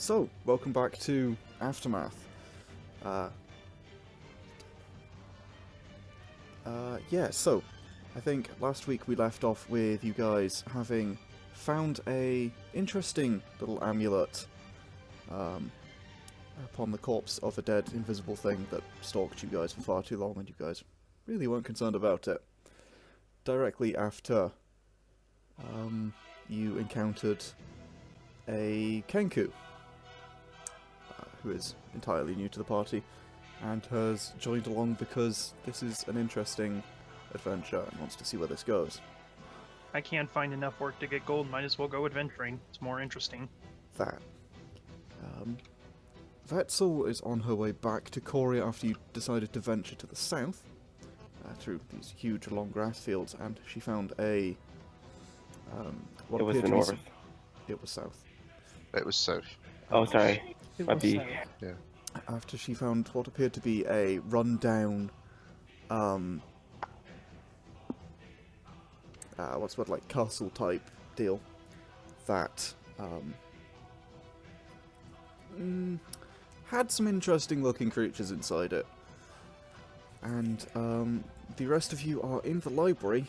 So, welcome back to Aftermath. So, I think last week we left off with you guys having found a interesting little amulet upon the corpse of a dead invisible thing that stalked you guys for far too long, and you guys really weren't concerned about it. Directly after you encountered a Kenku, who is entirely new to the party, and has joined along because this is an interesting adventure and wants to see where this goes. I can't find enough work to get gold, might as well go adventuring. It's more interesting. That. Vesztel is on her way back to Korea after you decided to venture to the south, through these huge long grass fields, and she found a... It was the north. It was south. It was south. Oh, sorry. Might be. Yeah. After she found what appeared to be a rundown, like castle type deal that had some interesting looking creatures inside it. And the rest of you are in the library,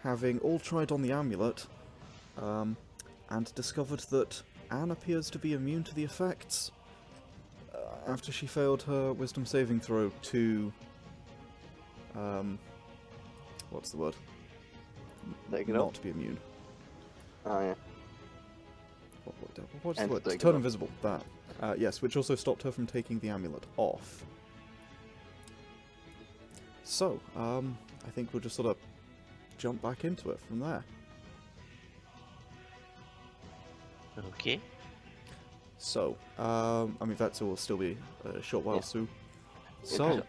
having all tried on the amulet, and discovered that Anne appears to be immune to the effects after she failed her wisdom saving throw to... what's the word? Not be immune. Oh, yeah. What's the word? Turn invisible. That. Yes, which also stopped her from taking the amulet off. So, I think we'll just sort of jump back into it from there. Okay. So, I mean, Vesztel will still be a short while soon. So,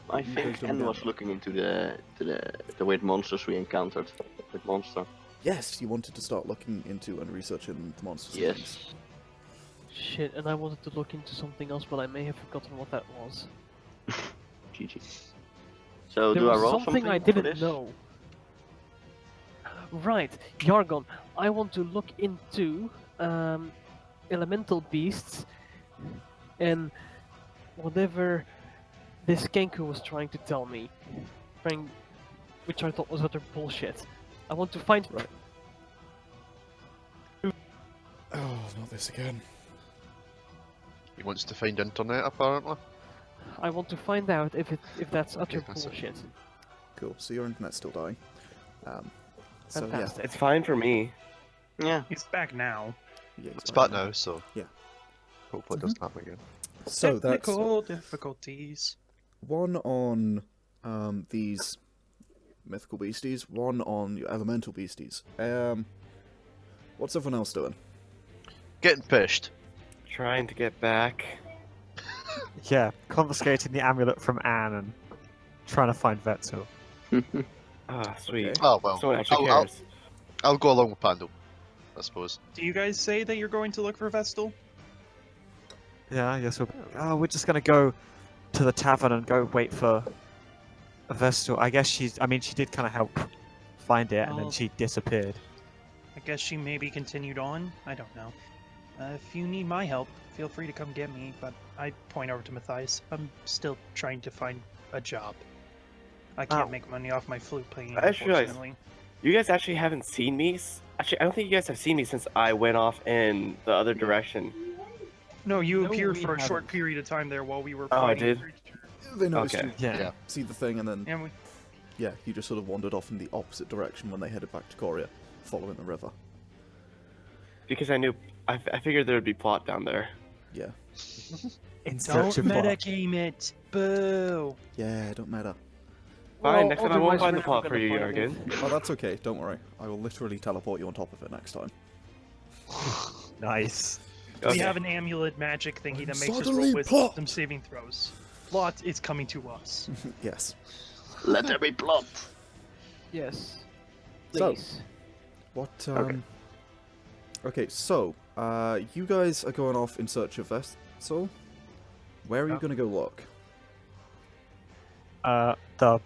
I think Anne was looking into the weird monsters we encountered. With monster. yes, you wanted to start looking into and researching the monsters. Yes. And things. Shit, and I wanted to look into something else, but I may have forgotten what that was. GG. So There do I was roll something I for didn't this? know. Right, Yargon. I want to look into elemental beasts and whatever this Kenku was trying to tell me, which I thought was utter bullshit. I want to find. Right. Oh, not this again. He wants to find internet, apparently. I want to find out if that's utter that's it. bullshit. Cool. So your internet's still dying. So yeah, Fantastic. It's fine for me. Yeah. He's back now. It's back now, so Yeah. hopefully it doesn't happen again. So that's Technical difficulties. one on these mythical beasties, one on your elemental beasties. What's everyone else doing? Getting pissed. Trying to get back. Yeah, confiscating the amulet from Anne and trying to find Vesztel. Ah, sweet. Okay. Oh well. Someone actually I'll, cares. I'll go along with Pandal, I suppose. Do you guys say that you're going to look for Vesztel? Yeah, I guess we're just gonna go to the tavern and go wait for Vesztel. I guess she did kind of help find it, and then Oh. she disappeared. I guess she maybe continued on. I don't know. If you need my help, feel free to come get me, but I point over to Mathias. I'm still trying to find a job. I can't Oh. make money off my flute playing, I just realized- unfortunately. You guys actually haven't seen me. Actually, I don't think you guys have seen me since I went off in the other direction. No, you No, appeared we for a short haven't. period of time there while we were Oh, I fighting. did? They noticed Okay. you Yeah. see the thing, and then And we, you just sort of wandered off in the opposite direction when they headed back to Korea, following the river. Because I knew. I figured there would be plot down there. Yeah, In don't search of plot. metagame it. Boo. yeah, don't matter. Fine, next time I won't otherwise find we're the plot never for you, gonna find Yargon. it. Oh, that's okay. Don't worry. I will literally teleport you on top of it next time. Nice. We Okay. have an amulet magic thingy that makes us Suddenly roll with plot. wisdom saving throws. Plot is coming to us. Yes. Let there be plot. Yes. So- Please. What? Okay. Okay. So, you guys are going off in search of Vesztel. Where are you Oh. going to go look? The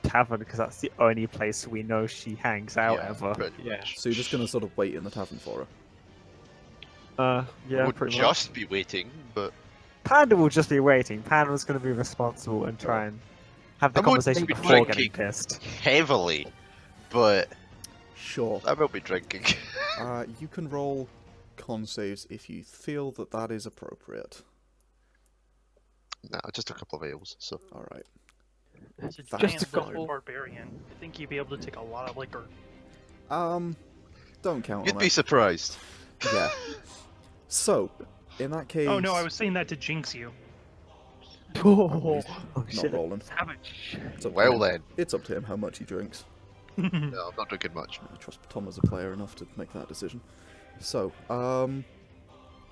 tavern, because that's the only place we know she hangs out Yeah, ever. pretty Yeah. much. So you're just going to sort of wait in the tavern for her. Yeah, would pretty just much. be waiting, but Panda will just be waiting. Panda's going to be responsible and try and have the I won't conversation be before getting drinking. pissed. heavily. But Sure. I will be drinking. You can roll con saves if you feel that that is appropriate. Nah, just a couple of ales. So Alright. As a That's giant a lizard couple. barbarian, I think you'd be able to take a lot of liquor. Don't count you'd on be it. surprised. Yeah. So, in that case... Oh no, I was saying that to jinx you. Oh, not shit. rolling. Savage. It's up to Well him. then, It's up to him how much he drinks. no, I'm not drinking much. I trust Tom as a player enough to make that decision. So,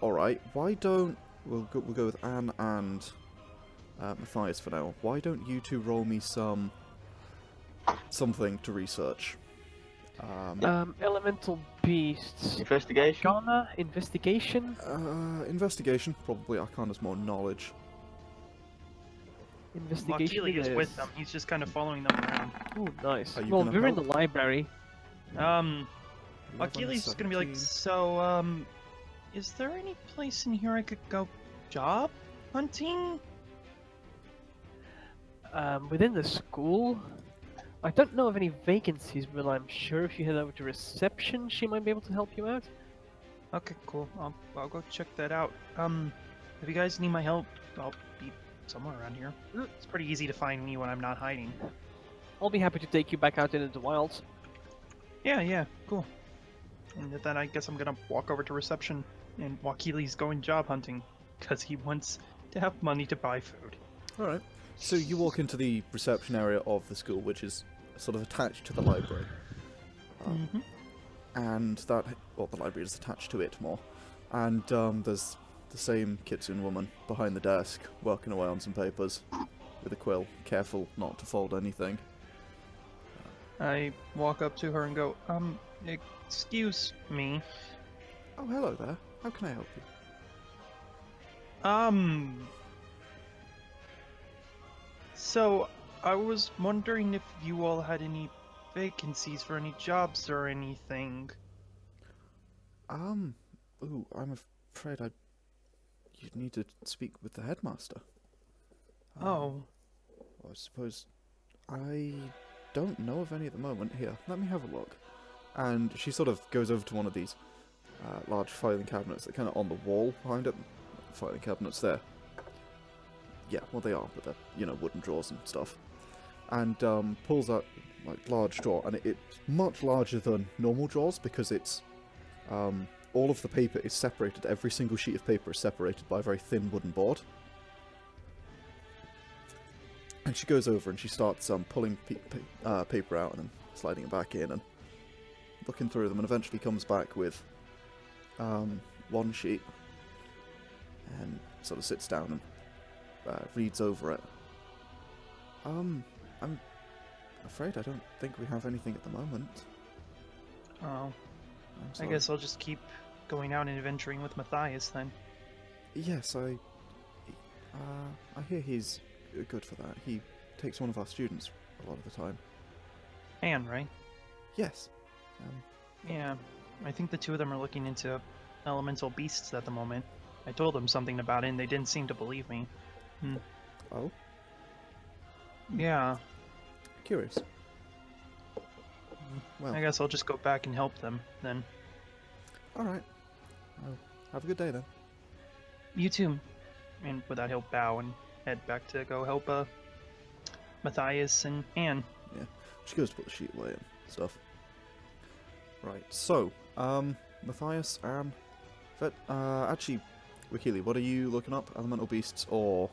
alright, why don't... We'll go with Anne and Mathias for now. Why don't you two roll me something to research? Elemental beasts. Investigation? Arcana, investigation. Investigation, probably. Arcana's more knowledge. Investigation. Wakili it is with them. He's just kind of following them around. Oh, nice. Are you Well, gonna we're in the help? library. 11, Wakili's just gonna be like, 17. so, is there any place in here I could go job hunting? Within the school, I don't know of any vacancies, but I'm sure if you head over to reception, she might be able to help you out. Okay, cool. I'll go check that out. If you guys need my help, I'll be somewhere around here. It's pretty easy to find me when I'm not hiding. I'll be happy to take you back out into the wilds. Yeah, cool. And then I guess I'm gonna walk over to reception, and Wakili's going job hunting, because he wants to have money to buy food. Alright. So you walk into the reception area of the school, which is sort of attached to the library. And that... Well, the library is attached to it more. And there's the same kitsune woman behind the desk, working away on some papers with a quill, careful not to fold anything. I walk up to her and go, excuse me. Oh, hello there. How can I help you? So, I was wondering if you all had any vacancies for any jobs or anything. Ooh, I'm afraid you'd need to speak with the headmaster. Oh. I suppose I don't know of any at the moment. Here, let me have a look. And she sort of goes over to one of these large filing cabinets that are kind of on the wall behind it. Filing cabinets there. Yeah, well they are, but they're, you know, wooden drawers and stuff. And pulls out like large drawer, and it's much larger than normal drawers because it's all of the paper is separated. Every single sheet of paper is separated by a very thin wooden board. And she goes over and she starts pulling paper out and then sliding it back in and looking through them, and eventually comes back with one sheet and sort of sits down and reads over it. I'm afraid I don't think we have anything at the moment. Oh. I'm I sorry. guess I'll just keep going out and adventuring with Mathias then. Yes, I hear he's good for that. He takes one of our students a lot of the time. Anne, right? Yes. Yeah. I think the two of them are looking into elemental beasts at the moment. I told them something about it and they didn't seem to believe me. Oh, Yeah. curious. Well, I guess I'll just go back and help them then. alright. Well, have a good day then. You too. And with that, he'll bow and head back to go help Mathias and Anne. She goes to put the sheet away and stuff. Right, so, Mathias, Anne, actually, Wakili, what are you looking up? Elemental beasts or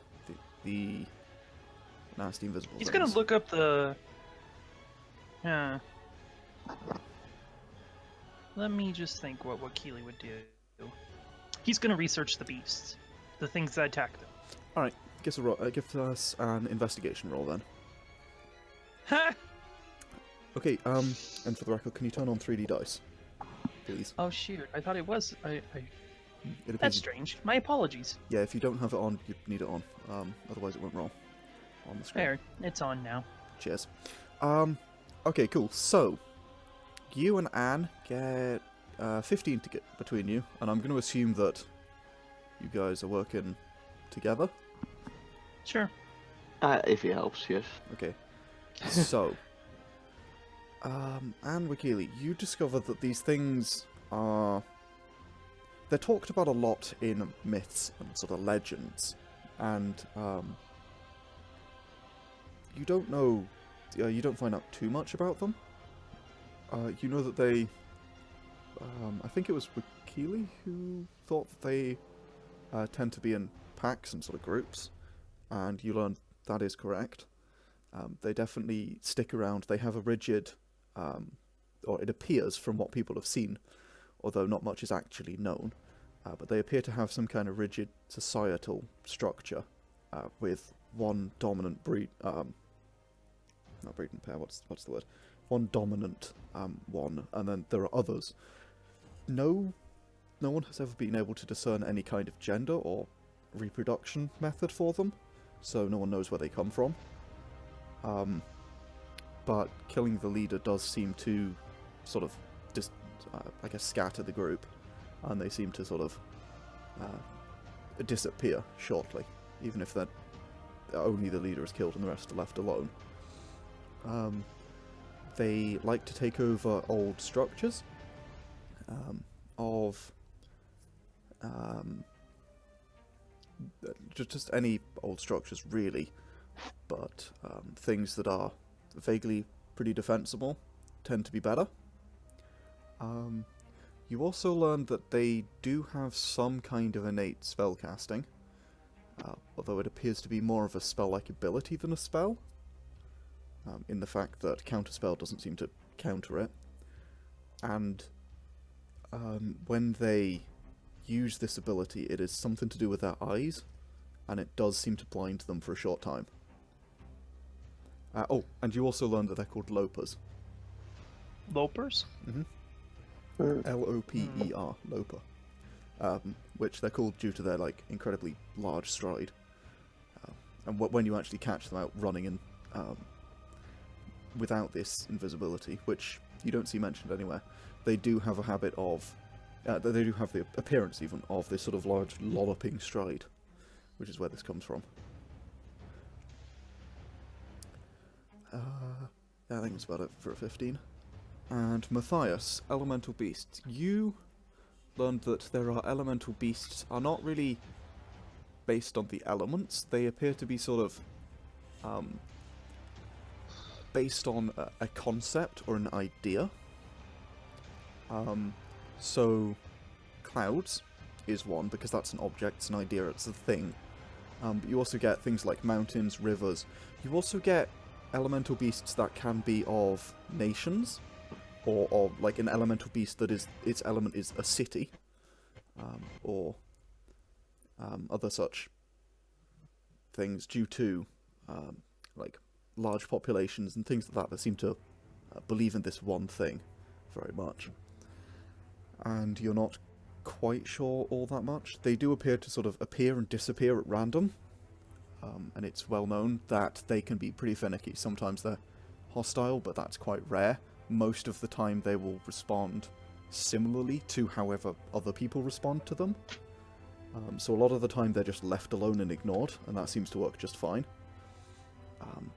the nasty invisible He's things? gonna look up the... Let me just think what Wakili would do. He's gonna research the beasts. The things that attack them. Alright, give us an investigation roll then. Ha! Okay, and for the record, can you turn on 3D dice? Please. Oh shoot, I thought it was... It appears That's you- strange. My apologies. Yeah, if you don't have it on, you need it on. Otherwise it won't roll on the screen. There, it's on now. Cheers. Okay, cool. So, you and Anne get 15 to get between you, and I'm going to assume that you guys are working together. Sure. If it helps, yes. Okay. So, Anne Wakili, you discover that these things are... They're talked about a lot in myths and sort of legends, and you don't know... you don't find out too much about them. You know that they... I think it was Wakili who thought that they tend to be in packs and sort of groups, and you learn that is correct. They definitely stick around. They have a rigid, or it appears from what people have seen, although not much is actually known, but they appear to have some kind of rigid societal structure with one dominant breed, not breeding pair, what's the word? One dominant one, and then there are others. No one has ever been able to discern any kind of gender or reproduction method for them, so no one knows where they come from. But killing the leader does seem to sort of just, I guess, scatter the group, and they seem to sort of disappear shortly, even if that only the leader is killed and the rest are left alone. They like to take over old structures of just any old structures really, but things that are vaguely pretty defensible tend to be better. You also learn that they do have some kind of innate spellcasting, although it appears to be more of a spell-like ability than a spell, in the fact that counterspell doesn't seem to counter it. And when they use this ability, it is something to do with their eyes, and it does seem to blind them for a short time. Oh, and you also learn that they're called Lopers. Lopers? L-O-P-E-R, Loper. Which they're called due to their, like, incredibly large stride. And when you actually catch them out running and without this invisibility, which you don't see mentioned anywhere, they do have a habit of... they do have the appearance, even, of this sort of large lolloping stride, which is where this comes from. Yeah, I think that's about it for a 15. And Mathias, elemental beasts. You learned that there are elemental beasts are not really based on the elements. They appear to be sort of based on a concept or an idea. So clouds is one, because that's an object, it's an idea, it's a thing. But you also get things like mountains, rivers. You also get elemental beasts that can be of nations, or like an elemental beast that is its element is a city, or other such things due to like large populations and things like that seem to believe in this one thing very much. And you're not quite sure all that much. They do appear to sort of appear and disappear at random, and it's well known that they can be pretty finicky. Sometimes they're hostile, but that's quite rare. Most of the time they will respond similarly to however other people respond to them. So a lot of the time they're just left alone and ignored, and that seems to work just fine.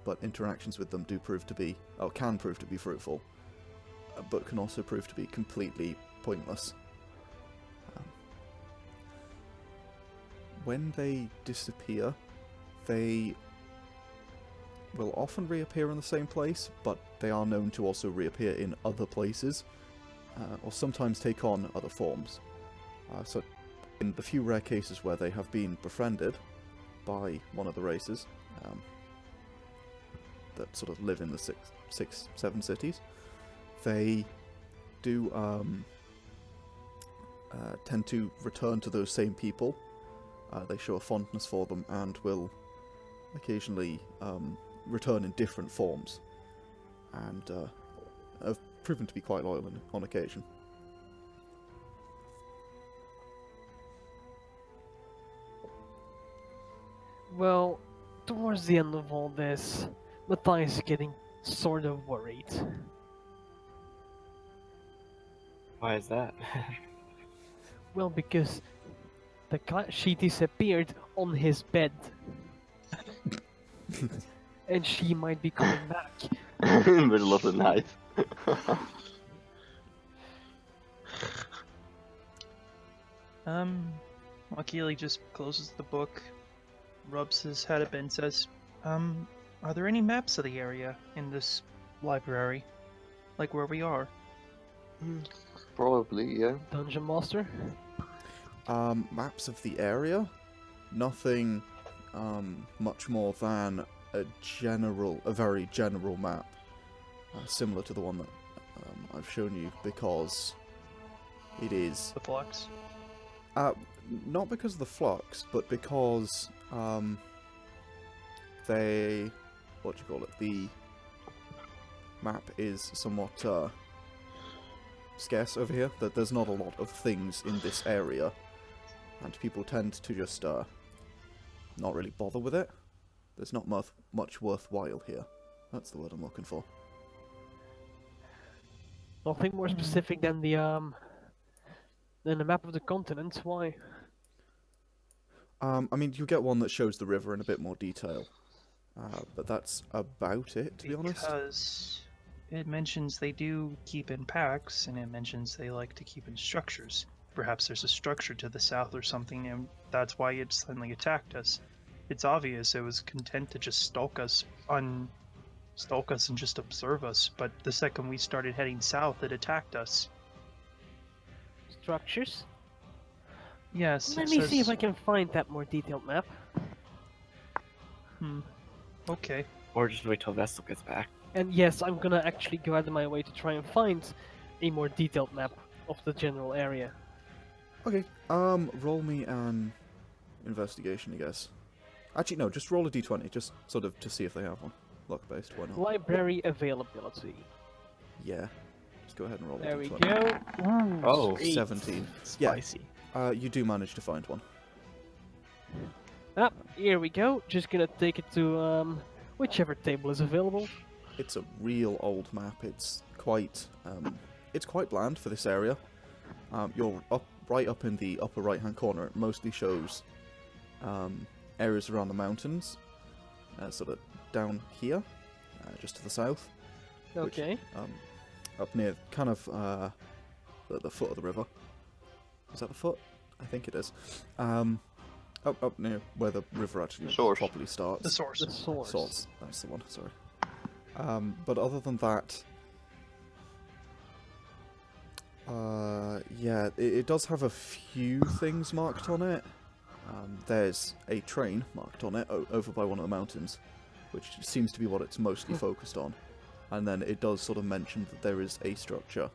But interactions with them do prove to be, or can prove to be fruitful, but can also prove to be completely pointless. When they disappear, they will often reappear in the same place, but they are known to also reappear in other places, or sometimes take on other forms. So in the few rare cases where they have been befriended by one of the races that sort of live in the seven cities, they do tend to return to those same people. They show a fondness for them and will occasionally return in different forms, and have proven to be quite loyal on occasion. Well, towards the end of all this, Mathias is getting sort of worried. Why is that? Well, because she disappeared on his bed. And she might be coming back. In the middle of the night. Akili just closes the book, rubs his head a bit, and says, are there any maps of the area in this library? Like where we are? Probably, yeah. Dungeon Master? Maps of the area? Nothing much more than a very general map, similar to the one that I've shown you, because it is The flux? not because of the flux, but because the map is somewhat scarce over here. That there's not a lot of things in this area, and people tend to just not really bother with it. There's not much worthwhile here. That's the word I'm looking for. Nothing more specific than the map of the continent. Why? I mean, you get one that shows the river in a bit more detail, but that's about it, to be honest. Because it mentions they do keep in packs, and it mentions they like to keep in structures. Perhaps there's a structure to the south or something, and that's why it suddenly attacked us. It's obvious it was content to just stalk us and just observe us, but the second we started heading south, it attacked us. Structures? Yes. Let it me says... see if I can find that more detailed map. Okay. Or just wait till Vesztel gets back. And yes, I'm gonna actually go out of my way to try and find a more detailed map of the general area. Okay, roll me an investigation, I guess. Actually, no, just roll a d20, just sort of to see if they have one. Luck-based, why not? Library availability. Yeah. Just go ahead and roll There a we d20. go. Oh, Sweet. 17. Spicy. Yeah, you do manage to find one. Ah, here we go. Just gonna take it to whichever table is available. It's a real old map. It's quite bland for this area. You're right up in the upper right-hand corner. It mostly shows areas around the mountains, sort of down here, just to the south. Okay. Which, up near kind of the foot of the river. Is that the foot? I think it is. Up near where the river actually Source. properly starts. The source. The source. Source. That's the one. Sorry. But other than that, yeah, it does have a few things marked on it. There's a train marked on it over by one of the mountains, which seems to be what it's mostly focused on. And then it does sort of mention that there is a structure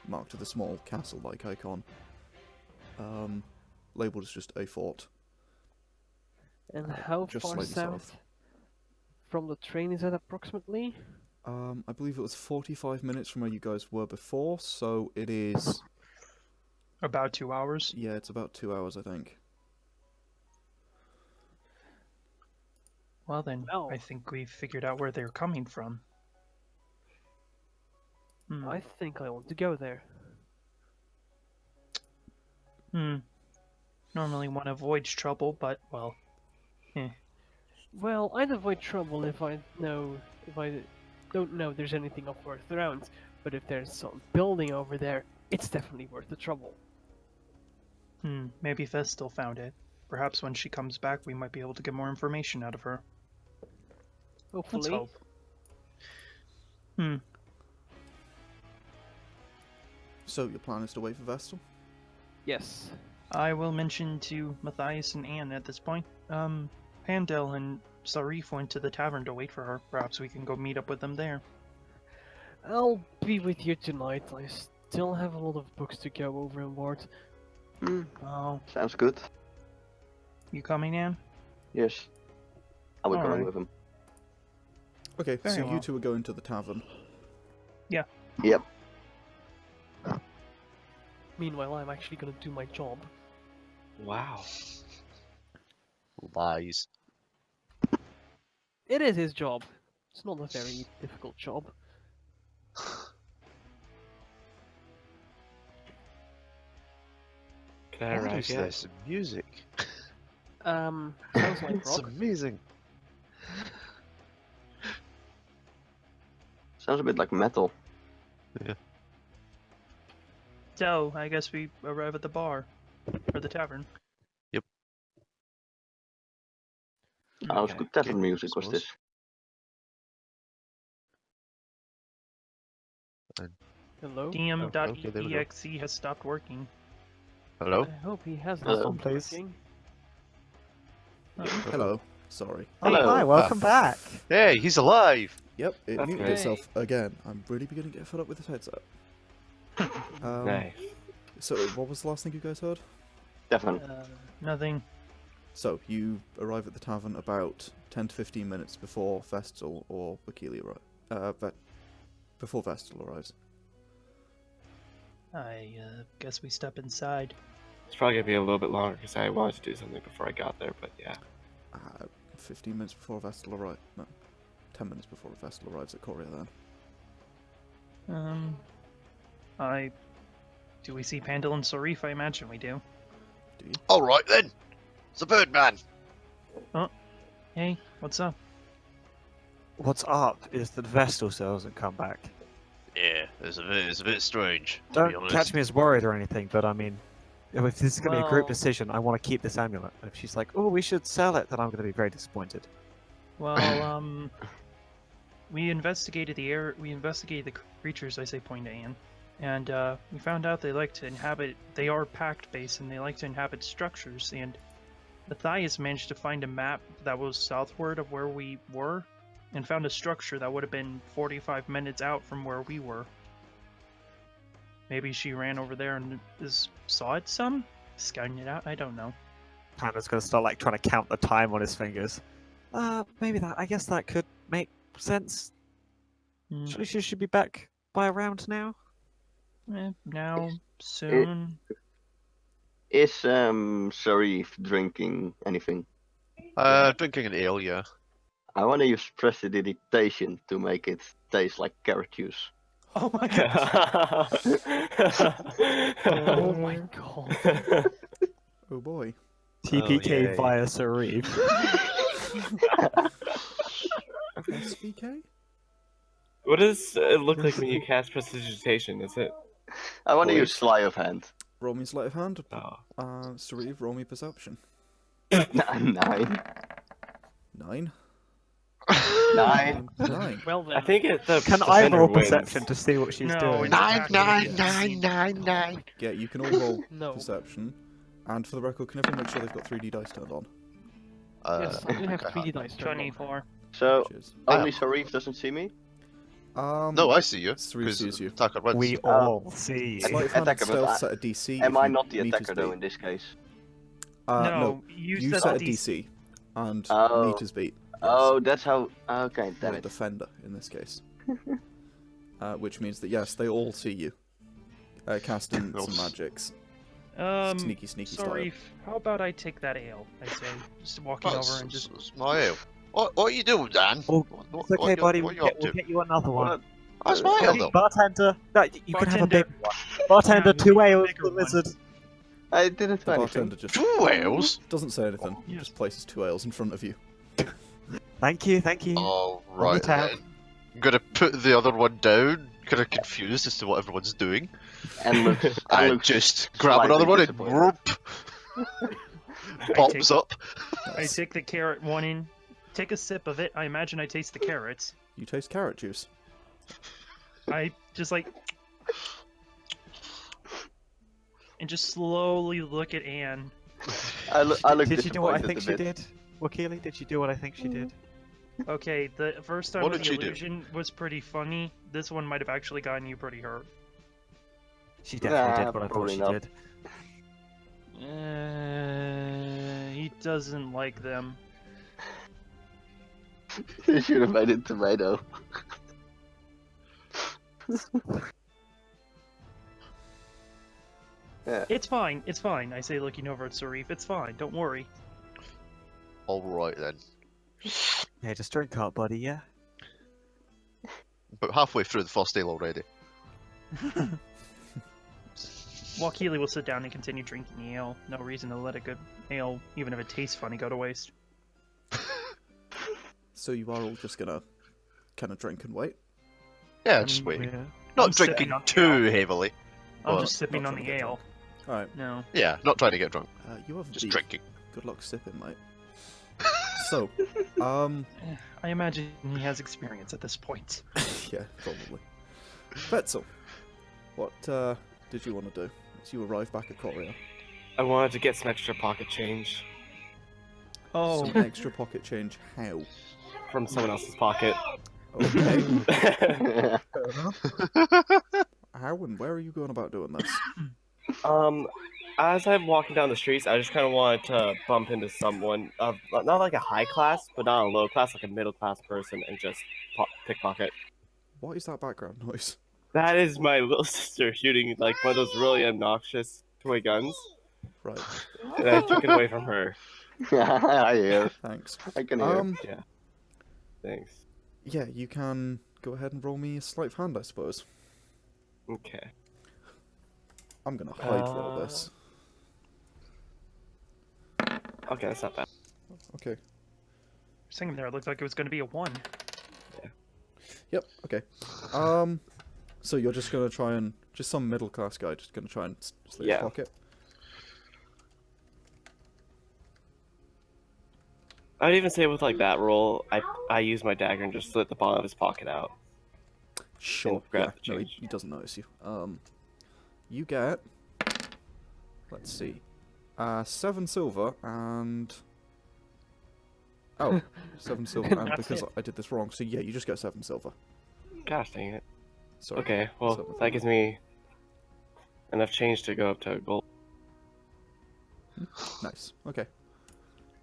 marked with a small castle-like icon, labelled as just a fort. And how just far slightly south from the train is that approximately? I believe it was 45 minutes from where you guys were before, so it is... About 2 hours. Yeah, it's about 2 hours, I think. Well then, Oh. I think we figured out where they're coming from. I think I want to go there. Normally one avoids trouble, but, well, Well, I'd avoid trouble if I don't know there's anything of worth around. But if there's some building over there, it's definitely worth the trouble. Maybe Vesztel found it. Perhaps when she comes back, we might be able to get more information out of her. Let's Hopefully. hope. So your plan is to wait for Vesztel? Yes. I will mention to Mathias and Anne at this point. Pandal and Sauriv went to the tavern to wait for her. Perhaps we can go meet up with them there. I'll be with you tonight. I still have a lot of books to go over in Ward. Oh, Sounds good. you coming, Anne? Yes. I will go Alright. with him. Okay, Very so you well. two are going to the tavern. Yep. Meanwhile, I'm actually gonna do my job. Wow. Lies. It is his job. It's not a very difficult job. Better What I is get. this music? Sounds like It's rock. amazing. Sounds a bit like metal. So, I guess we arrive at the bar. Or the tavern. How Okay, good tavern music was suppose. this? Hello. okay, there we go. DM.exe has stopped working. Hello? I hope he has Hello. stopped Please. working. Hello. Sorry. Hello. Hi, welcome back. Hey, he's alive! Yep, it That's muted great. itself again. I'm really beginning to get fed up with this headset. Nice. So, what was the last thing you guys heard? Tavern. Nothing. So, you arrive at the tavern about 10 to 15 minutes before Vesztel or Wakili arrive. Before Vesztel arrives. I guess we step inside. It's probably gonna be a little bit longer because I wanted to do something before I got there, but yeah. 15 minutes before Vesztel arrives. No, 10 minutes before Vesztel arrives at Coria then. Do we see Pandal and Sauriv? I imagine we do. Do you? Alright then! It's the Birdman! Hey, what's up? What's up is that Vesztel still hasn't come back. Yeah, it's a bit strange, to be Don't honest. catch me as worried or anything, but I mean, if this is going to be a group Well- decision, I want to keep this amulet. If she's like, oh, we should sell it, then I'm going to be very disappointed. Well, we investigated the creatures, I say point to Anne, and we found out they are pact-based and they like to inhabit structures, and Mathias managed to find a map that was southward of where we were, and found a structure that would have been 45 minutes out from where we were. Maybe she ran over there and saw it scouting it out, I don't know. Panda's going to start like trying to count the time on his fingers. Maybe I guess that could make sense. Hmm. Surely she should be back by around now. Now, soon. Is Sauriv drinking anything? Drinking an ale, yeah. I want to use prestidigitation to make it taste like carrot juice. Oh my god. Oh my god. Oh boy. TPK yay. via Sauriv. SPK? What does it look like when you cast prestidigitation? Is it? I want to Wait. use sleight of hand. Roll me sleight of hand. Oh. Sauriv, roll me perception. 9. 9. 9. 9. Well then. I think the Can I defender roll wins. perception to see what she's No, doing? it's actually- Nine. Yeah, you can all roll No. perception. And for the record, can everyone make sure they've got 3D dice turned on? Yes, I do have okay. 3D dice. turned on. 24. So, Cheers. only Sauriv doesn't see me? No, I see you. Sauriv 'cause sees you. Attacker wins. We all see. Sleight of hand and Attacker, but stealth I- set a DC. Am if I you not the meet attacker his though beat. in this case? No, you you set set a the DC. And Oh. meet his beat. Yes. Oh, that's how. Okay, damn You're a it. defender in this case. Which means that yes, they all see you. Casting some magics. Sneaky style. Sorry, how about I take that ale? I say, just walking Oh, over and just. it's my ale. What are you doing, Dan? Oh, What- It's okay, what you- buddy. What We'll you up get to? you another one. That's my ale, though. Bartender, no, you can have a big Bartender. one. Bartender, Yeah, 2 you ales, bigger the one. lizard. I didn't do The anything. bartender just 2 ales? doesn't say anything. Yeah. Just places 2 ales in front of you. Thank you, thank you. Oh, On the right tab. then. I'm gonna put the other one down, kind of confused as to what everyone's doing. And looks. and I looks just grab slightly another one and disappointed. whoop, pops up. I take the carrot one in, take a sip of it. I imagine I taste the carrots. You taste carrot juice. I just like. And just slowly look at Anne. I look Did you do what I disappointed think a she bit. did? Wakili, did you do what I think she did? Okay, the first time What with did the she do? illusion was pretty funny. This one might have actually gotten you pretty hurt. She definitely Nah, did what I thought probably she not. did. He doesn't like them. You should have made it tomato. Yeah. It's fine, it's fine. I say, looking over at Sauriv. It's fine, don't worry. Alright then. Yeah, just drink up, buddy, yeah? About halfway through the first ale already. While Keely will sit down and continue drinking the ale. No reason to let a good ale, even if it tastes funny, go to waste. So you are all just gonna kind of drink and wait? Yeah, just wait. Yeah. Not I'm sipping drinking on the too heavily. I'm Well, just sipping not on trying the to get ale. Alright, No. Yeah, not trying to get drunk. you have Just beef. drinking. Good luck sipping, mate. So, I imagine he has experience at this point. yeah, probably. Vesztel, what did you want to do as you arrive back at Korea? I wanted to get some extra pocket change Oh, Some extra pocket change. How? from someone else's pocket. Okay. How and where are you going about doing this? As I'm walking down the streets, I just kind of wanted to bump into someone of not like a high class, but not a low class, like a middle class person, and just pickpocket. What is that background noise? That is my little sister shooting like one of those really obnoxious toy guns, Right. and I took it away from her. I hear. Thanks. I can hear. Thanks. Yeah, you can go ahead and roll me a sleight of hand, I suppose. Okay. I'm gonna hide roll this. Okay, that's not bad. Okay. singing there, it looked like it was going to be a 1. Yep. Okay. So you're just gonna try and some middle class guy just gonna try and slit his pocket. I'd even say with like that roll, I use my dagger and just slit the bottom of his pocket out. Sure. grab Yeah. the No, change. he doesn't notice you. You get. Let's see. 7 silver and. Oh, 7 silver and That's because it. I did this wrong. So yeah, you just get 7 silver. Gosh dang it. Sorry. Okay, well, Silver. that gives me enough change to go up to gold. Nice. Okay.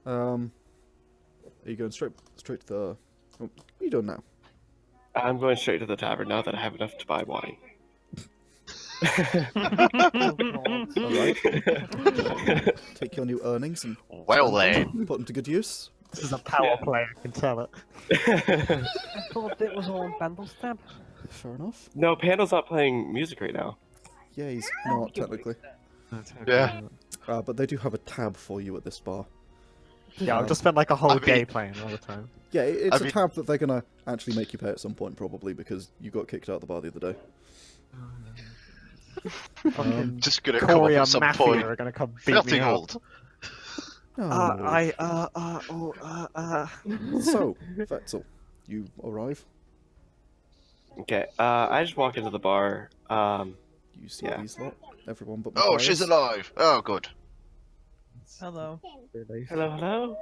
Are you going straight to the? Oh, what are you doing now? I'm going straight to the tavern now that I have enough to buy wine. Alright. Take your new earnings and Well then. put them to good use. This is a power play, I can tell it. I thought it was all on Pandal's tab. Fair enough. No, Pandal's not playing music right now. Yeah, he's not technically. Yeah. But they do have a tab for you at this bar. Yeah, I've just spent like a whole I mean- day playing all the time. Yeah, it's I a mean- tab that they're gonna actually make you pay at some point, probably because you got kicked out of the bar the other day. Fucking Just gonna come up Korea at some Mafia point. are gonna come beat Filthy me up. gold. So, Vesztel, you arrive. Okay, I just walk into the bar. You see Yeah. these lot. Everyone but Oh, Mathias. she's alive. Oh, good. Hello. Hello, hello.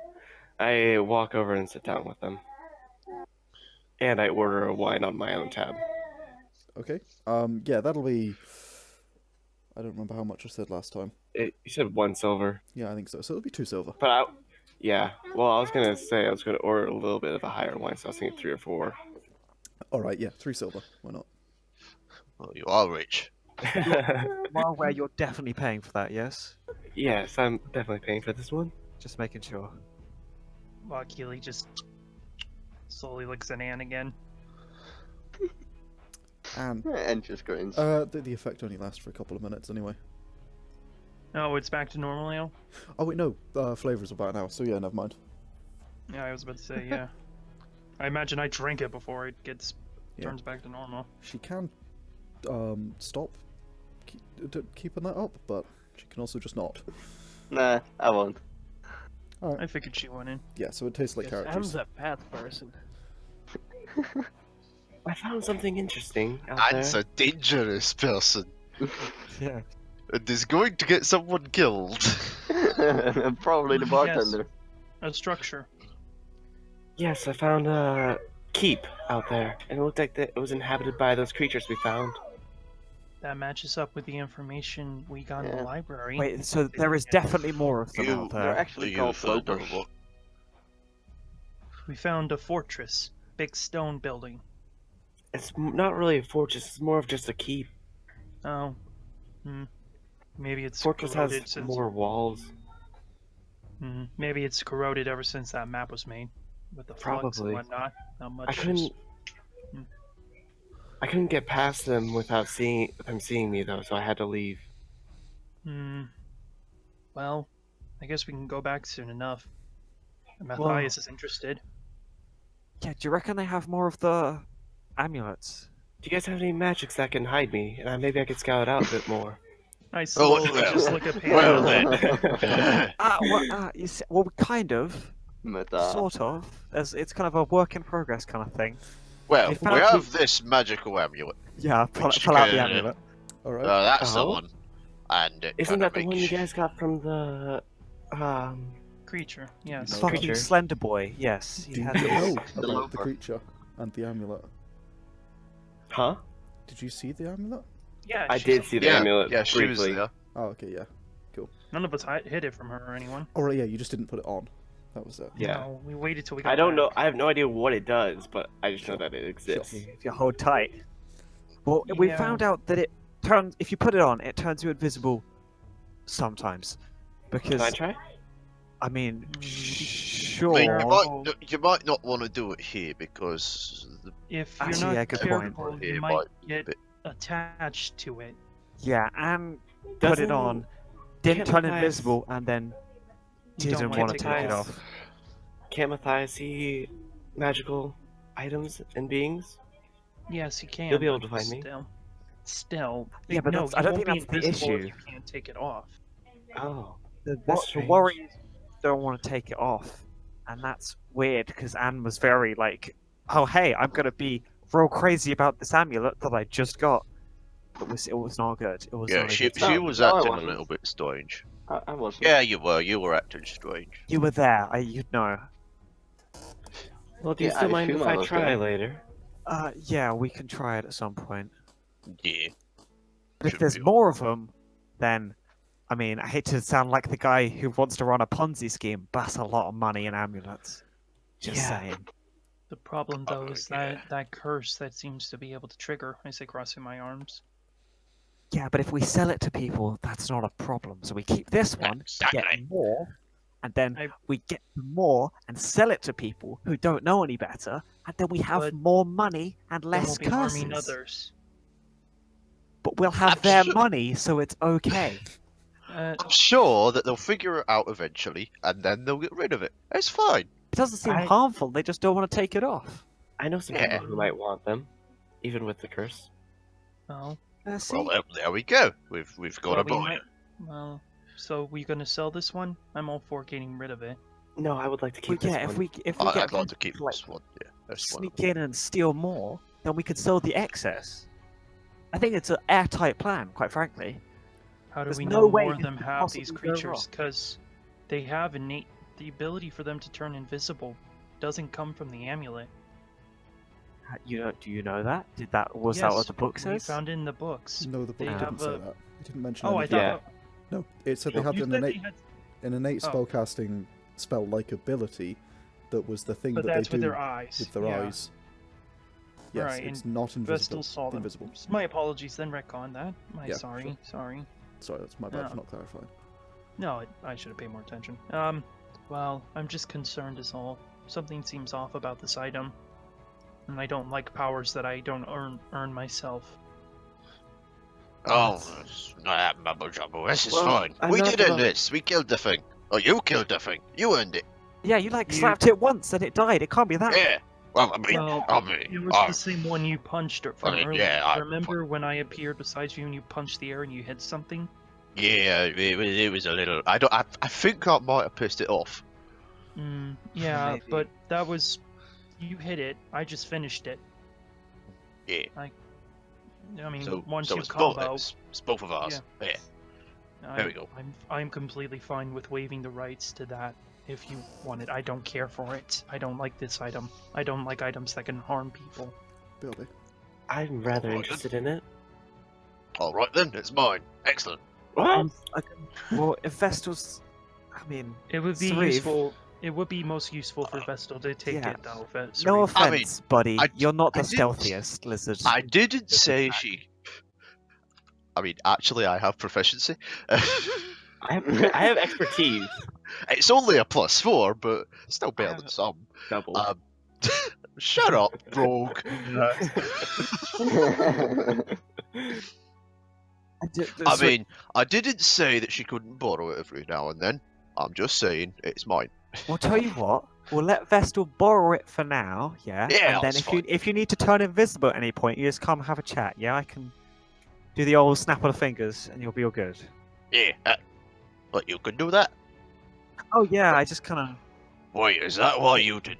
I walk over and sit down with them. And I order a wine on my own tab. Okay. Yeah, that'll be. I don't remember how much I said last time. You said 1 silver. Yeah, I think so. So it'll be 2 silver. But yeah. Well, I was gonna say I was gonna order a little bit of a higher wine, so I was thinking 3 or 4. All right. Yeah, 3 silver. Why not? Well, you are rich. While where you're definitely paying for that, yes? Yes, I'm definitely paying for this one. Just making sure. While Keely just slowly looks at Anne again. And And just grins. the effect only lasts for a couple of minutes anyway. Oh, it's back to normal now? Oh wait, no. Flavors about now. So yeah, never mind. Yeah, I was about to say, yeah. I imagine I drink it before it Yeah. turns back to normal. She can stop keeping that up, but she can also just not. Nah, I won't. I figured she went in. Yeah, so it tastes like carrot Anne's juice. a bad person. I found something interesting out Anne's there. a dangerous person. Yeah. And is going to get someone killed. Probably the bartender. A structure. Yes, I found a keep out there, and it looked like it was inhabited by those creatures we found. That matches up with the information we got in Yeah. the library. Wait, so there is definitely more of them You- out They're there. actually You called found floaters. what? We found a fortress. Big stone building. It's not really a fortress; it's more of just a keep. Oh. Maybe it's Fortress corroded has since... more walls. Maybe it's corroded ever since that map was made. With the floods and Probably. whatnot. Not much. I couldn't. I couldn't get past them without them seeing me though, so I had to leave. Well, I guess we can go back soon enough. Mathias is interested. Yeah, do you reckon they have more of the amulets? Do you guys have any magics that can hide me? And maybe I could scout it out a bit more. I slowly well. just look at Well Pandal. then. Well, kind of, Meta. sort of. It's kind of a work in progress kind of thing. Well, We we found- have this magical amulet. Yeah, Which pull out the can- amulet. Alright. That's the Oh. one. And it Isn't kinda that the one you makes- guys got from the Creature, yes. No. Fucking creature. Slender Boy, yes. Do He you had know this. about the loafer. creature and the amulet? Huh? Did you see the amulet? Yeah, I she's- did see the Yeah, amulet yeah, she was briefly. there. Oh, okay, yeah. None of us hid it from her or anyone. Oh, right, yeah, you just didn't put it on. That was it. Yeah. No, we waited till we got I don't know. back. I have no idea what it does, but I just know that it exists. If you hold tight. Well, we Yeah. found out that it turns. If you put it on, it turns you invisible. Sometimes, because Can I try? I mean, Mm, sure. I mean, Oh. you might not want to do it here because If you're Actually, not yeah, good point. careful, It you might might be a get bit- attached to it. Yeah, and put Doesn't- it on. Didn't can't turn Mathias- invisible, and then You don't didn't wanna want to take take it it off. off. Can't Mathias see magical items and beings? Yes, you can. You'll be able but to find me. Still. Yeah, but no, that's- I you don't won't think be that's the invisible issue. if you can't take it off. Oh. The That's strange. Warriors don't want to take it off, and that's weird because Anne was very like, "Oh hey, I'm gonna be real crazy about this amulet that I just got." It was not good. It was yeah, not a she good she thing. was No, I acting a wasn't. little bit strange. I wasn't. Yeah, you were acting strange. You were there. You'd know. Well, do you Yeah, still I mind assume if I I was try there. later? Yeah, we can try it at some point. Yeah. But if Should there's be more of them, then, I mean, I hate to sound like the guy who wants to run a Ponzi scheme, but that's a lot of money in amulets. Just Yeah. saying. The problem, though, Oh, is yeah. that curse that seems to be able to trigger. I say crossing my arms. Yeah, but if we sell it to people, that's not a problem. So we keep this one, Exactly. get more, and then I- we get more and sell it to people who don't know any better, and then we have But more money and Then less we'll be harming curses. others. But we'll have I'm their sure- money, so it's okay. I'm sure that they'll figure it out eventually, and then they'll get rid of it. It's fine. It doesn't seem I- harmful. They just don't want to take it off. I know some Yeah. people who might want them, even with the curse. Well, See? Well, there we go. We've got well, a we buy. might- well, so we gonna sell this one? I'm all for getting rid of it. No, I would like to Well, keep this yeah, one. if we I'd get like to keep like, this one. Yeah, that's one. sneak in and steal more, then we could sell the excess. I think it's an airtight plan, quite frankly. How do There's we no know way more of this them could have these possibly go creatures? wrong. Because they have the ability for them to turn invisible. Doesn't come from the amulet. Do you know that? That what Yes, the book we says? found it in the books. No, the book They didn't have say a- that. It didn't mention Oh, I anything. thought. Yeah. No, it said they You had said an they innate, had, an innate Oh. spellcasting spell-like ability that was the thing but that that's they with do their eyes. with their yeah. eyes. Yes, Right, it's and not invisible. Vesztel saw them. Invisible. My apologies, then retcon that. Yeah, Sorry, sure. sorry. Sorry, that's my bad Yeah. for not clarifying. No, I should have paid more attention. Well, I'm just concerned is all. Something seems off about this item. And I don't like powers that I don't earn myself. Oh, it's not that mumble jumble. This is Well, fine. I'm We not did earn gonna- this. We killed the thing. Oh, you killed the thing. You earned it. Yeah, you like You- slapped it once and it died. It can't be that. Yeah. Well, I mean, Well, It was oh, the same one you punched from I mean, earlier. yeah, I- Remember when I appeared beside you and you punched the air and you hit something? yeah, it was a little. I think I might have pissed it off. Yeah, Maybe. but that was... You hit it, I just finished it. Yeah. I mean, So, once so you it's both, combo... it's both of us. Yeah. There we go. I'm completely fine with waiving the rights to that if you want it. I don't care for it. I don't like this item. I don't like items that can harm people. Bilby. I'm rather Oh, interested in it. All right then, it's mine. Excellent. What? Well, if Vestal's, I mean, It would be Sauriv. useful. It would be most useful for Vesztel to take yeah. it though. no Sauriv. offense, buddy. I- You're not the I didn't- stealthiest lizard. I didn't Just say attack. she. I mean, actually, I have proficiency. I have expertise. It's only a +4, but still better than some. Double. Shut up, rogue. I mean, I didn't say that she couldn't borrow it every now and then. I'm just saying it's mine. We'll tell you what. We'll let Vesztel borrow it for now, yeah. Yeah, And then that's if you need to turn invisible at any point, you just come have a chat, yeah. I can do the old snap of the fingers, and you'll be all good. Yeah, but you can do that. Oh yeah, I just kind of. Wait, is that what you did?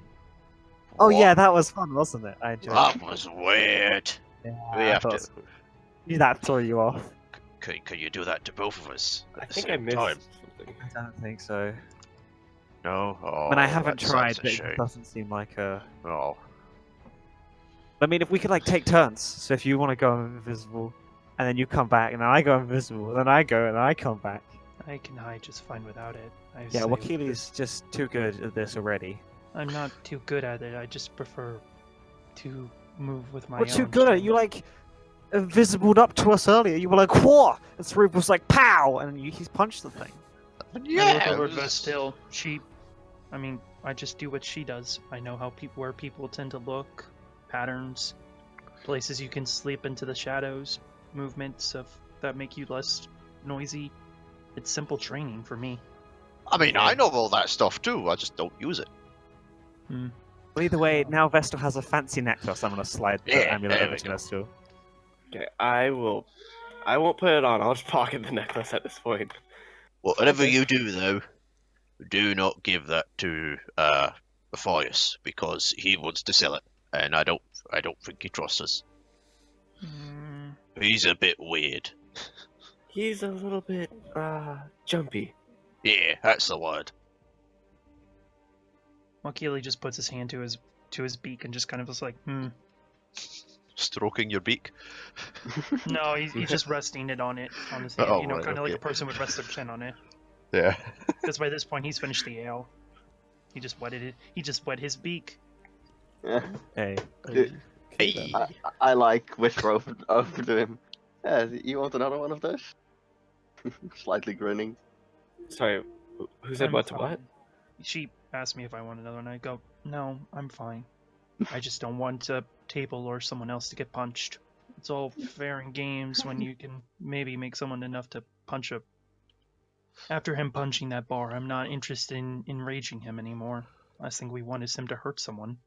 Oh What? yeah, that was fun, wasn't it? I enjoyed it. That was weird. Yeah, We I have thought to. so. Knew that throw you off. Can you do that to both of us I at the think same I missed time? something. I don't think so. No. Oh, I mean, I haven't that tried, sounds a but it shame. doesn't seem like a. Oh, I mean, if we could like take turns. So if you want to go invisible, and then you come back, and then I go invisible, then I go, and then I come back. I can hide just fine without it. Yeah, Wakili's just too good at this already. I'm not too good at it. I just prefer to move with my We're own. too good at it. You like invisibled up to us earlier. You were like, "Whoa!" and Sauriv was like, "Pow!" and he's punched the thing. I yeah. look over it at was- Vesztel. I mean, I just do what she does. I know where people tend to look, patterns, places you can slip into the shadows, movements that make you less noisy. It's simple training for me. I mean, I know all that stuff too. I just don't use it. Well, either way, now Vesztel has a fancy necklace. I'm gonna slide the Yeah, amulet there over we to go. Vesztel. Okay, I won't put it on. I'll just pocket the necklace at this point. Whatever Okay. you do, though, do not give that to Mathias because he wants to sell it, and I don't think he trusts us. Mm, He's a bit weird. He's a little bit jumpy. Yeah, that's the word. Wakili just puts his hand to his beak and just kind of was like, Stroking your beak. No, he's just resting it on his hand. Oh, you know, right, kind of like a okay. person would rest their chin on it. Yeah. Because by this point, he's finished the ale. He just wetted it. He just wet his beak. Yeah. Hey, Okay, Hey. then. I like whisper over to him. Yeah, you want another one of those? Slightly grinning. Sorry, who said I'm what to fine. what? She asked me if I want another, and I go, no, I'm fine. I just don't want a table or someone else to get punched. It's all fair in games when you can maybe make someone enough to punch a... After him punching that bar, I'm not interested in enraging him anymore. Last thing we want is him to hurt someone.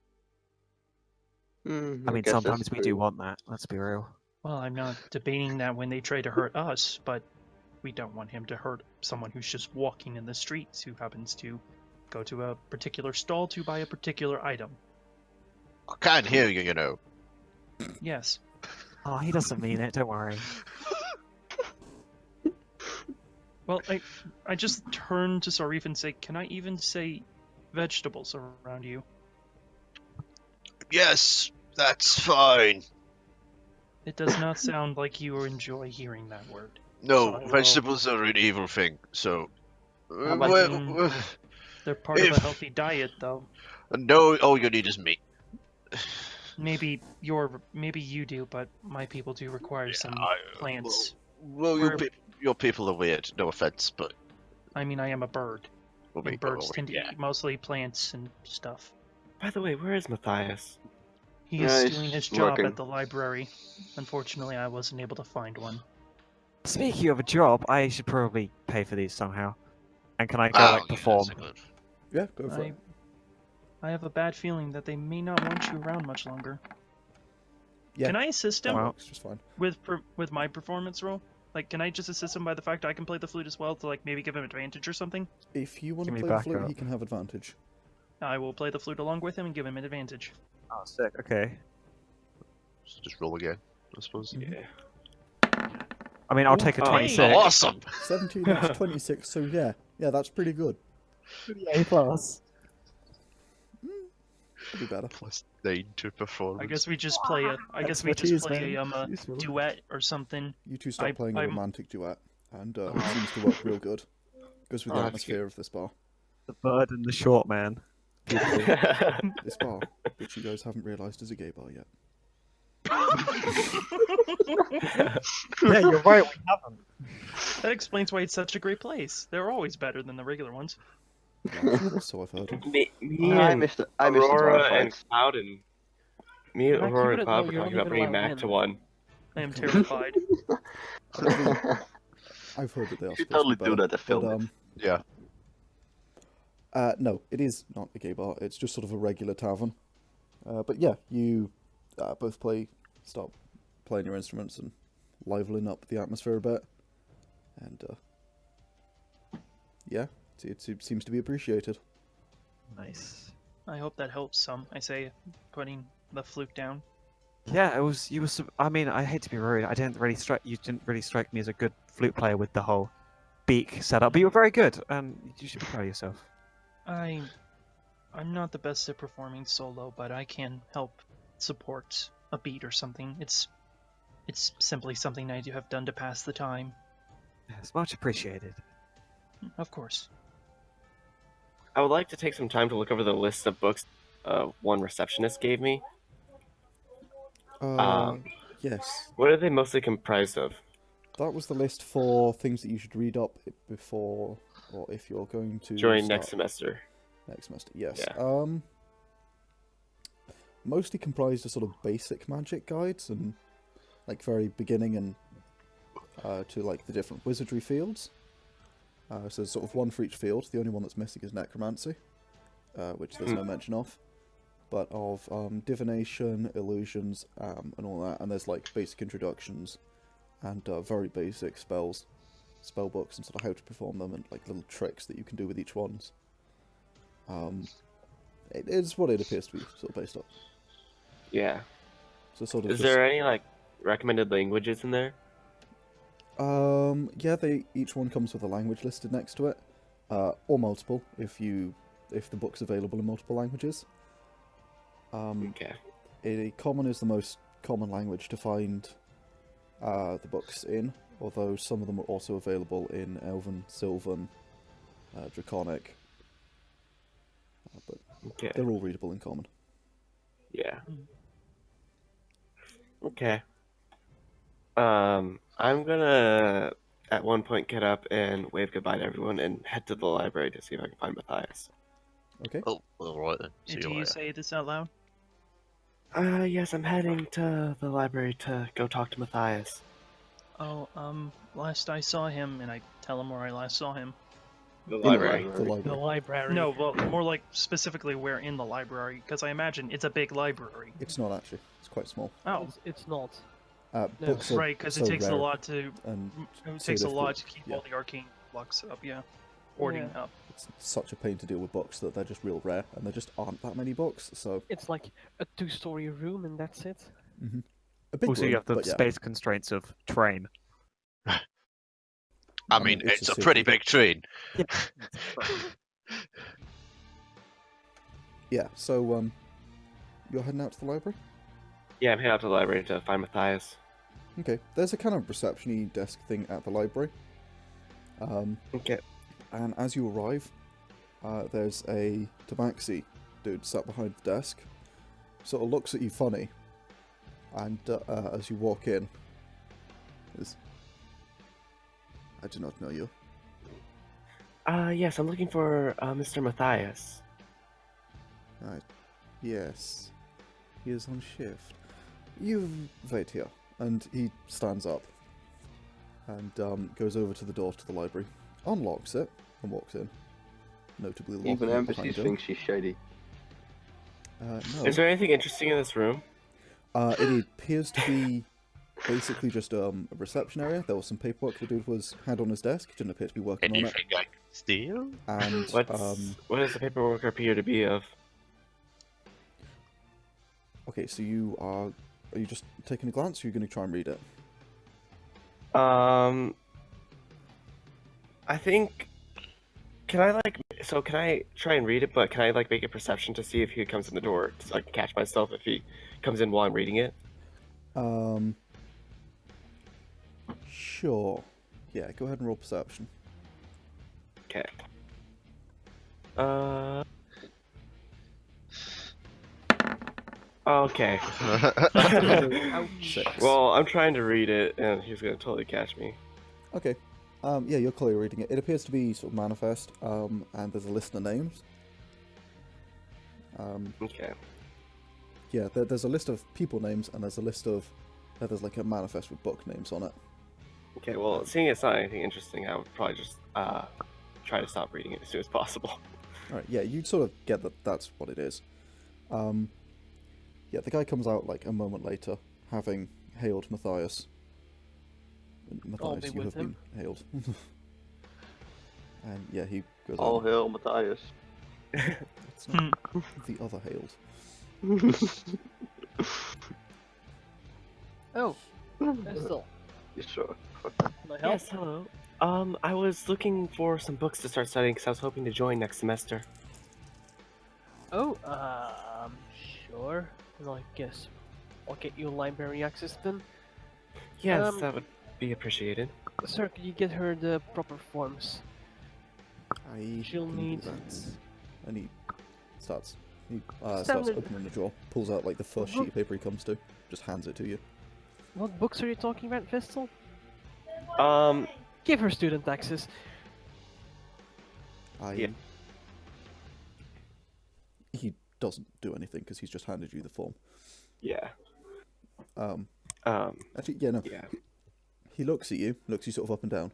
I mean, guess that's sometimes we true. do want that. Let's be real. Well, I'm not debating that when they try to hurt us, but we don't want him to hurt someone who's just walking in the streets who happens to go to a particular stall to buy a particular item. I can't hear you, you know. Yes. Oh, he doesn't mean it. Don't worry. Well, I just turn to Sauriv and say, can I even say vegetables around you? Yes, that's fine. It does not sound like you enjoy hearing that word. No, So I will- vegetables are an evil thing, so... How about you- They're part of If- a healthy diet, though. No, all you need is meat. Maybe you do, but my people do require some plants. Well, your people are weird, no offense, but... I mean, I am a bird. We'll And be birds tend to yeah. eat mostly plants and stuff. By the way, where is Mathias? He is He's doing his job working. at the library. Unfortunately, I wasn't able to find one. Speaking of a job, I should probably pay for these somehow. And can I go Oh, like yeah, perform? that's good. Yeah, go for it. I have a bad feeling that they may not want you around much longer. Yeah. Can I assist him Well- It's just fine. with my performance role? Like, can I just assist him by the fact I can play the flute as well to like maybe give him advantage or something? If you want Give to me play the flute, backup. he can have advantage. I will play the flute along with him and give him an advantage. Oh, sick. Okay. So just roll again, I suppose. Yeah. I mean, I'll take a Oh, 26. Awesome! 17, that's 26, so yeah. Yeah, that's pretty good. A plus. Could be better. Plus 9 to performance. I guess we just play a. I guess we Expertise, just play man. a Useful. duet or something. You two start I- playing a I'm- romantic duet, and it seems to work real good. Goes with the Oh, that's atmosphere of this bar. The bird and the short man. This bar, which you guys haven't realised is a gay bar yet. Yeah, you're right. We haven't. That explains why it's such a great place. They're always better than the regular ones. Yeah, so I've heard. me I and missed the Aurora bar and fights. Cloud and me and Mac, you Aurora and wouldn't Cloud know, were you're talking not about bringing even allowed Mac in. to one. I am terrified. I've heard that they are You should supposed totally to be do better, that to film but, it. Yeah. no, it is not a gay bar. It's just sort of a regular tavern. But yeah, you both start playing your instruments and liveling up the atmosphere a bit, and yeah, it seems to be appreciated. Nice. I hope that helps some. I say, putting the flute down. Yeah, it was. You were. I mean, I hate to be rude. You didn't really strike me as a good flute player with the whole beak setup, but you were very good, and you should be proud of yourself. I'm not the best at performing solo, but I can help support a beat or something. It's simply something I do have done to pass the time. It's much appreciated. Of course. I would like to take some time to look over the list of books one receptionist gave me. Yes, What are they mostly comprised of? that was the list for things that you should read up before, or if you're going to During start next semester. Next semester, yes. Yeah. Mostly comprised of sort of basic magic guides and like very beginning and to like the different wizardry fields. So there's sort of one for each field. The only one that's missing is necromancy, which there's no mention of. But of divination, illusions, and all that. And there's like basic introductions and very basic spells, spell books, and sort of how to perform them, and like little tricks that you can do with each ones. It is what it appears to be sort of based on. Yeah. So sort of Is just, there any like recommended languages in there? yeah, each one comes with a language listed next to it, or multiple if the book's available in multiple languages. Okay. Common is the most common language to find the books in, although some of them are also available in Elven, Sylvan, Draconic, but Okay. they're all readable in common. Yeah. Okay. I'm gonna at one point get up and wave goodbye to everyone and head to the library to see if I can find Mathias. Okay. Oh, alright then. See Do you you later. say this out loud? Yes, I'm heading to the library to go talk to Mathias. Oh, last I saw him, and I tell him where I last saw him. The In the library. The library. The library. library. No, well, more like specifically where in the library, because I imagine it's a big library. It's not actually. It's quite small. Oh, It's not. No. Books are right, because so it takes rare a lot to and it so takes a difficult. lot to keep Yeah. all the arcane flux up. Yeah, hoarding Yeah. up. It's such a pain to deal with books that they're just real rare, and there just aren't that many books. So It's like a 2-story room and that's it. a big Also, room, you have the but yeah. space constraints of train. I mean, it's a pretty city. big train. Yeah. So you're heading out to the library. Yeah, I'm heading out to the library to find Mathias. Okay. There's a kind of reception-y desk thing at the library. Okay. And as you arrive, there's a tabaxi dude sat behind the desk. Sort of looks at you funny, and as you walk in, I do not know you. Yes, I'm looking for Mr. Mathias. Yes, he is on shift. You wait here. And he stands up and goes over to the door to the library, unlocks it, and walks in. Notably locking Even it embassies behind him. think she's shady. No. Is there anything interesting in this room? It appears to be basically just a reception area. There was some paperwork the dude had on his desk. Didn't appear to be working on it. Anything I can steal? And What does the paperwork appear to be of? okay, so are you just taking a glance, or are you going to try and read it? I think. Can I try and read it? But can I make a perception to see if he comes in the door, so I can catch myself if he comes in while I'm reading it? Sure. Yeah, go ahead and roll perception. Okay. Okay. Six. Well, I'm trying to read it, and he's gonna totally catch me. Okay. Yeah, you're clearly reading it. It appears to be sort of manifest, and there's a list of names. Okay. Yeah, there's a list of people names, and there's a list of... there's like a manifest with book names on it. Okay, well, seeing it's not anything interesting, I would probably just try to stop reading it as soon as possible. Alright, yeah, you sort of get that that's what it is. Yeah, the guy comes out like a moment later, having hailed Mathias. I'll Mathias, be you with have him. been hailed. And yeah, he goes All on. hail Matthias. It's not the other hailed. Oh, Vesztel, You sure? can I help? Yes, hello. I was looking for some books to start studying because I was hoping to join next semester. Oh, sure. Well, I guess I'll get you library access then. Yes, that would be appreciated. Sir, could you get her the proper forms? She'll can do need- that. And he starts starts Standard- opening the drawer, pulls out like the first sheet of paper he comes to, just hands it to you. What books are you talking about, Vesztel? Um, Give her student access. Yeah. He doesn't do anything because he's just handed you the form. yeah. Actually, yeah, no. Yeah. He looks at you, looks you sort of up and down.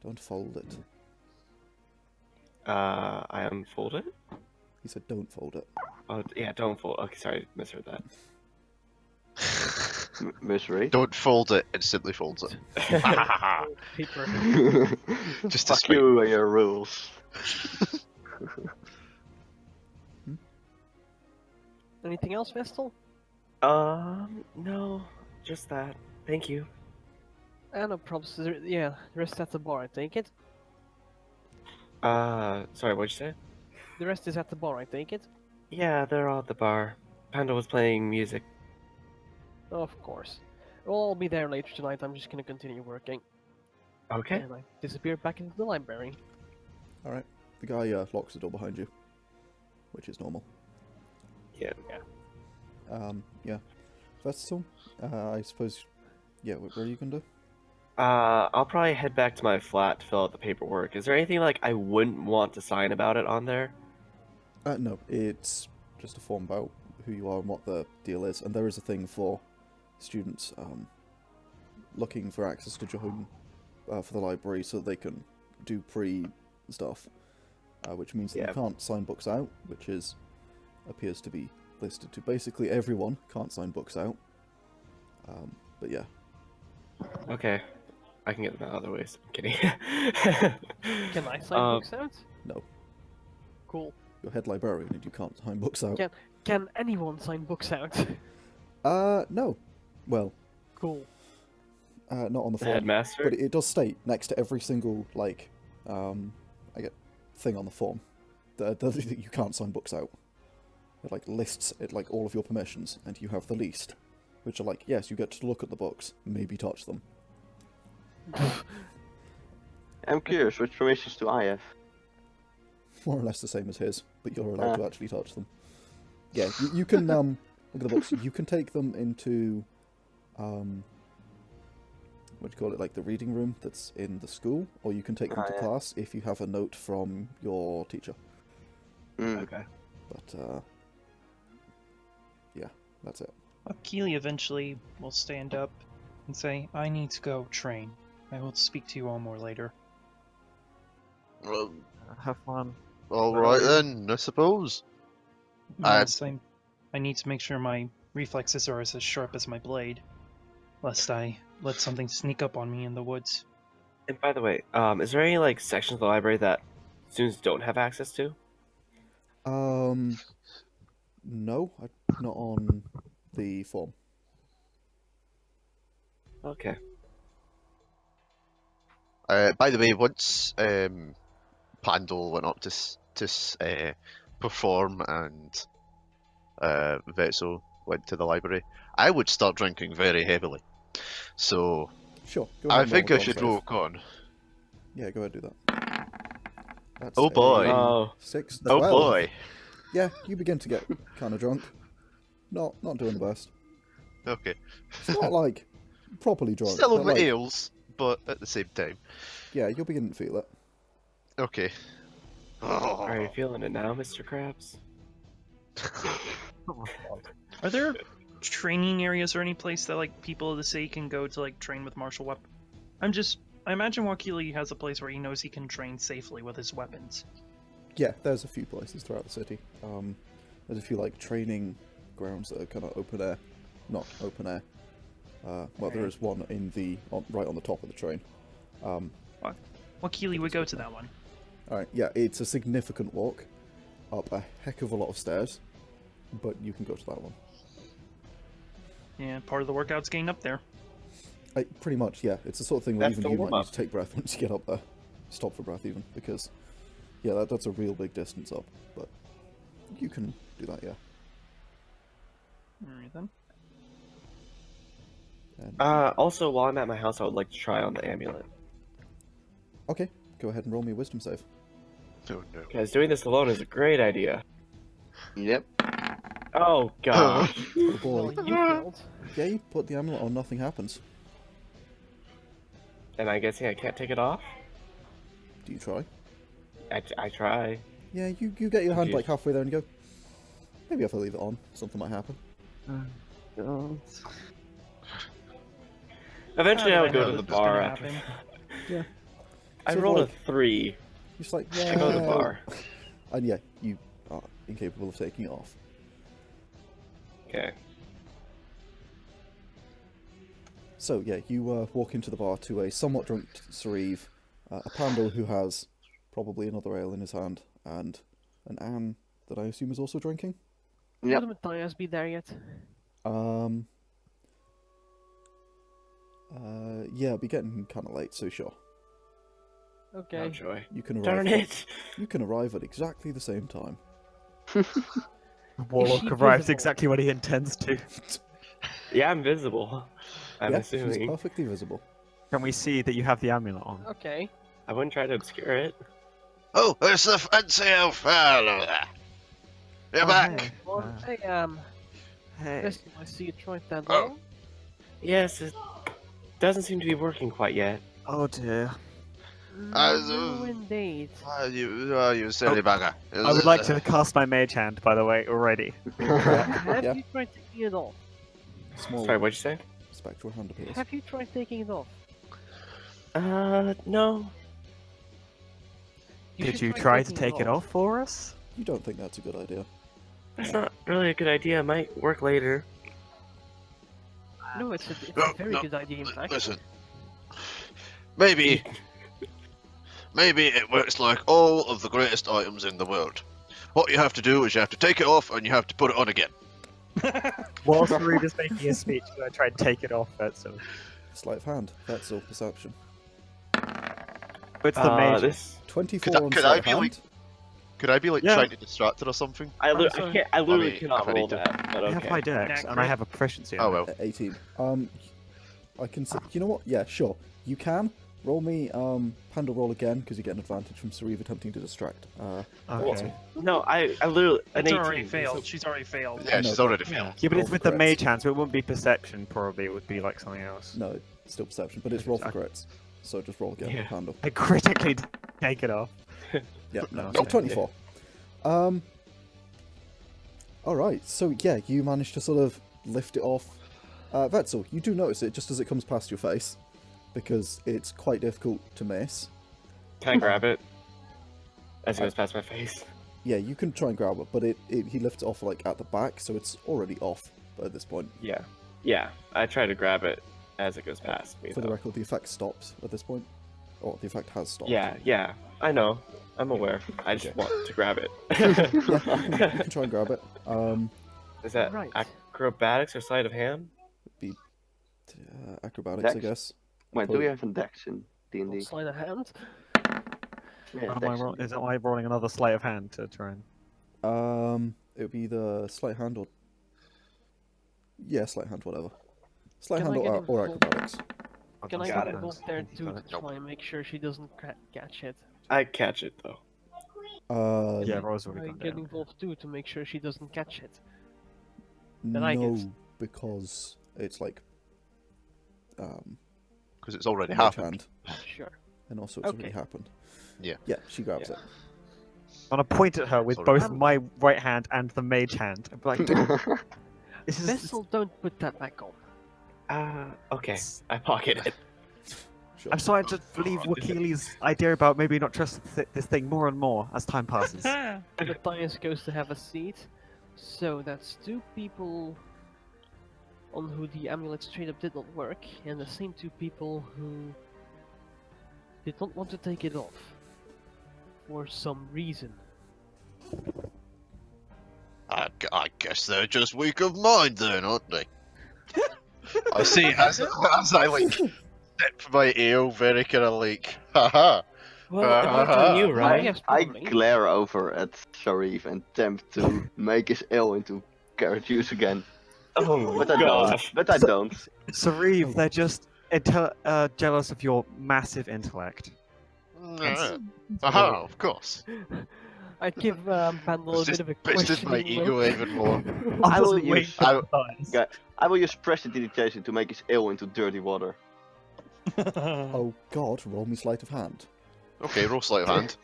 Don't fold it. I unfold it? He said, don't fold it. Oh, yeah, don't fold. Okay, sorry, misheard that. Misread. Don't fold it, it simply folds it. Paper. Just to Fuck spite. you and your rules. Anything else, Vesztel? No, just that. Thank you. No problems. Yeah, the rest at the bar, I take it. Sorry, what'd you say? The rest is at the bar, I take it. Yeah, they're all at the bar. Pandal was playing music. Of course. Well, I'll be there later tonight. I'm just gonna continue working. Okay. And I disappear back into the library. Alright. The guy locks the door behind you, which is normal. Yeah. Yeah. Vesztel, I suppose, yeah, what are you gonna do? I'll probably head back to my flat to fill out the paperwork. Is there anything like I wouldn't want to sign about it on there? No, it's just a form about who you are and what the deal is, and there is a thing for students looking for access to join for the library so they can do pre-stuff, which means that Yeah. you can't sign books out, which appears to be listed to basically everyone can't sign books out. But yeah. Okay. I can get them out other ways. I'm kidding. Can I sign books out? No. Cool. You're head librarian and you can't sign books out. Can anyone sign books out? No. Well, Cool. not on the The form. headmaster? But it does state next to every single, like, I get thing on the form that you can't sign books out. It, like, lists it, like, all of your permissions, and you have the least. Which are like, yes, you get to look at the books, maybe touch them. I'm curious, which permissions do I have? More or less the same as his, but you're allowed to actually touch them. Yeah, you can, look at the books, you can take them into, what do you call it, like the reading room that's in the school, or you can take them to class if you have a note from your teacher. Okay. But, yeah, that's it. Keely eventually will stand up and say, I need to go train. I will speak to you all more later. Well, Have fun. alright then, I suppose. Yes, I need to make sure my reflexes are as sharp as my blade, lest I let something sneak up on me in the woods. And by the way, is there any like sections of the library that students don't have access to? No, not on the form. Okay. By the way, once Pandal went up to perform and Vesztel went to the library, I would start drinking very heavily. So Sure. Go I ahead and think roll I a should con roll save. con. Yeah, go ahead and do that. That's Oh boy. a Oh. 6. Oh 12. boy. Yeah, you begin to get kind of drunk. Not doing the best. Okay. It's not like properly drunk. Still but over like, ales, but at the same time. yeah, you're beginning to feel it. Okay. Are you feeling it now, Mr. Krabs? Are there training areas or any place that like people of the city can go to like train with martial I imagine Wakili has a place where he knows he can train safely with his weapons. Yeah, there's a few places throughout the city. There's a few like training grounds that are kind of open air, not open air. Well, there is one right on the top of the train. Wakili would go to that one. Alright, yeah, it's a significant walk up a heck of a lot of stairs, but you can go to that one. Yeah, part of the workout's getting up there. Pretty much, yeah. It's the sort of thing where That's even the you might warm-up. need to take breath once you get up there. Stop for breath even, because, yeah, that's a real big distance up, but you can do that, yeah. Alright then. And, Also, while I'm at my house, I would like to try on the amulet. okay, go ahead and roll me a wisdom save. Oh no. Because doing this alone is a great idea. Yep. Oh god. Oh Well, boy. you failed. Yeah, you put the amulet on, nothing happens. And I'm guessing I can't take it off? Do you try? I try. Yeah, you get your hand Okay. like halfway there and you go, maybe if I leave it on, something might happen. Eventually, I would go to the This is bar gonna after. happen. Yeah. I So rolled a what? 3. You're just like, I go to the yeah. bar. And yeah, you are incapable of taking it off. Okay. So yeah, you walk into the bar to a somewhat drunk Sauriv, a Pandal who has probably another ale in his hand, and an Anne that I assume is also drinking. Yep. Would Mathias be there yet? Yeah, it'll be getting kind of late, so sure. Oh Okay. joy. You can arrive. Darn it! You can arrive at exactly the same time. Warlock she arrives visible? exactly when he intends to. Yeah, I'm visible. I'm yeah, she's assuming. perfectly visible. Can we see that you have the amulet on? Okay. I wouldn't try to obscure it. Oh, it's the fancy old fellow there. You're Oh, back. hey. Well, hey, Hey. Vesztel, I see you tried that Oh. on. Yes, it doesn't seem to be working quite yet. Oh dear. No, indeed. You silly bugger. I would like to cast my mage hand, by the way, already. Have Yeah. you tried taking it off? Small Sorry, what'd you say? spectral hand appears. Have you tried taking it off? No. Did should you try to take it off for us? You don't think that's a good idea? That's not really a good idea. It might work later. No, it's a No, very no, good idea, in fact. Listen. Maybe it works like all of the greatest items in the world. What you have to do is you have to take it off and you have to put it on again. Whilst Sauriv is making a speech, I'm going to try and take it off Vesztel. Sleight of hand. That's all perception. It's the mage. This 24 Could I- on could sleight I of be hand. like- Could I be like Yeah. trying to distract her or something? I sorry. can't. I literally mean, cannot I roll need to- that. But I have okay. high dex, and I Inaccurate. have a proficiency. Oh on well. it. 18. I can say, you know what? Yeah, sure. You can. Roll me, Pandal roll again, because you get an advantage from Sauriv attempting to distract. Okay. No, I literally an It's 18. already failed. She's already failed. Yeah, no, she's but- already failed. Yeah, but it's Roll with for the crits. mage hand, so it wouldn't be perception, probably. It would be like something else. No, it's still perception, but it's roll for crits. So just roll again Yeah. for Pandal. I critically take it off. Yeah, no, No, so okay. 24. Alright, so yeah, you manage to sort of lift it off. Vesztel, you do notice it just as it comes past your face, because it's quite difficult to miss. Can I grab it as it goes past my face? Yeah, you can try and grab it, but he lifts it off like at the back, so it's already off at this point. Yeah. Yeah. I try to grab it as it goes past me. For the though. record, the effect stops at this point. Or the effect has stopped. Yeah. Yeah. I know. I'm aware. I just Okay. want to grab it. You can try and grab it. Is that Right. acrobatics or sleight of hand? Acrobatics, I Dex? guess. Wait, do we have a dex in D&D? Sleight of hand. Yeah, Am I dex. is I rolling another sleight of hand to try and... It would be the sleight hand or... Yeah, sleight hand, whatever. Sleight Can hand I get or involved? acrobatics. Can I Got get it. involved there too Got to it. try and make sure she doesn't catch it? I catch it though. Yeah, Rose I already gone get down. involved too to make sure she doesn't catch it. Then I no, get- because it's like... Because it's already mage happened. hand, Sure. and also it's already Okay. happened. Yeah. Yeah, she grabs Yeah. it. I'm gonna point at her with Sorry. both my right hand and the mage hand. I'm like, this is... Vessel, don't put that back on. Okay. I pocket it. Sure. I'm starting to believe Wakili's idea about maybe not trusting this thing more and more as time passes. Mathias goes to have a seat. So that's 2 people on who the amulet straight up did not work, and the same 2 people who did not want to take it off. For some reason. I guess they're just weak of mind then, aren't they? I see, as I like sip my ale, very kind of like, haha. Well, it worked on you, right? Yes, I probably. glare over at Sauriv and attempt to make his ale into carrot juice again. Oh But I gosh. don't. But I don't. Sauriv, they're just jealous of your massive intellect. Aha, of course. I'd give Pandal a bit of a Boosted my questioning ego look. even more. I will wasn't waiting use- for I- Mathias. Guy- I will use prestidigitation to make his ale into dirty water. Oh God! Roll me sleight of hand. Okay, roll sleight of hand.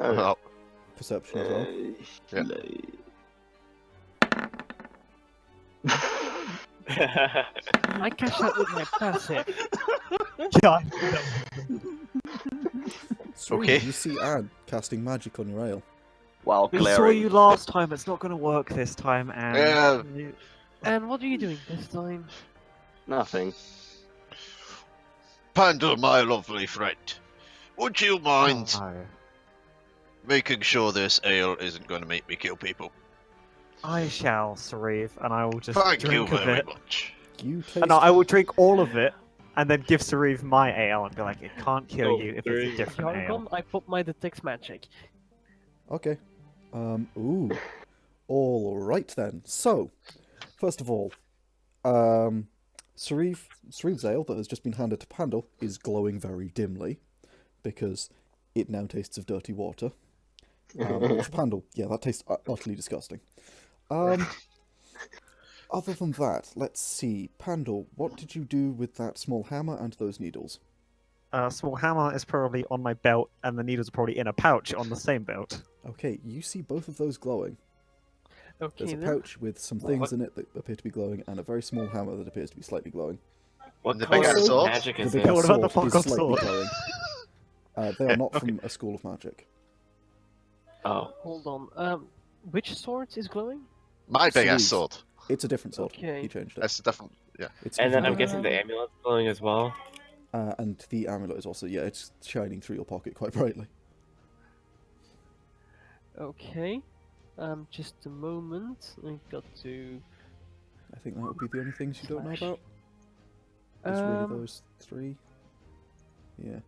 Oh, Well, Perception as well. I catch that with my passive. Yeah. Sweet, Okay. You see Anne casting magic on your ale. While We saw glaring. you last time. It's not going to work this time, and Yeah. And what are you doing this time? Nothing. Pandal, my lovely friend, would you mind Oh, no. making sure this ale isn't going to make me kill people? I shall, Sauriv, and I will just Thank you drink of very it. much. You taste. No, I will drink all of it, and then give Sauriv my ale and be like, it can't kill Oh, you if there it's a you different ale. Yargon, I put my detect magic. Okay. Ooh. All right then. So, first of all, Sariv's ale that has just been handed to Pandal is glowing very dimly because it now tastes of dirty water. Which Pandal, yeah, that tastes utterly disgusting. Other than that, let's see. Pandal, what did you do with that small hammer and those needles? Small hammer is probably on my belt, and the needles are probably in a pouch on the same belt. Okay, you see both of those glowing. Okay There's a then. pouch with some things in it that appear to be glowing, and a very small hammer that appears to be slightly glowing. What The color big of sword? magic The is big this? What about the sword is fuck-off slightly sword? glowing. They are not from a school of magic. Oh. Hold on. Which sword is glowing? My big ass Sweet. sword. It's a different sword. Okay. He changed it. That's a different. Yeah. It's And then I'm even- guessing the amulet's glowing as well. and the amulet is also, yeah, it's shining through your pocket quite brightly. Okay. Just a moment. I got to. I think that would be the only things you don't know Slash. about. Is really Um, those 3. Yeah. I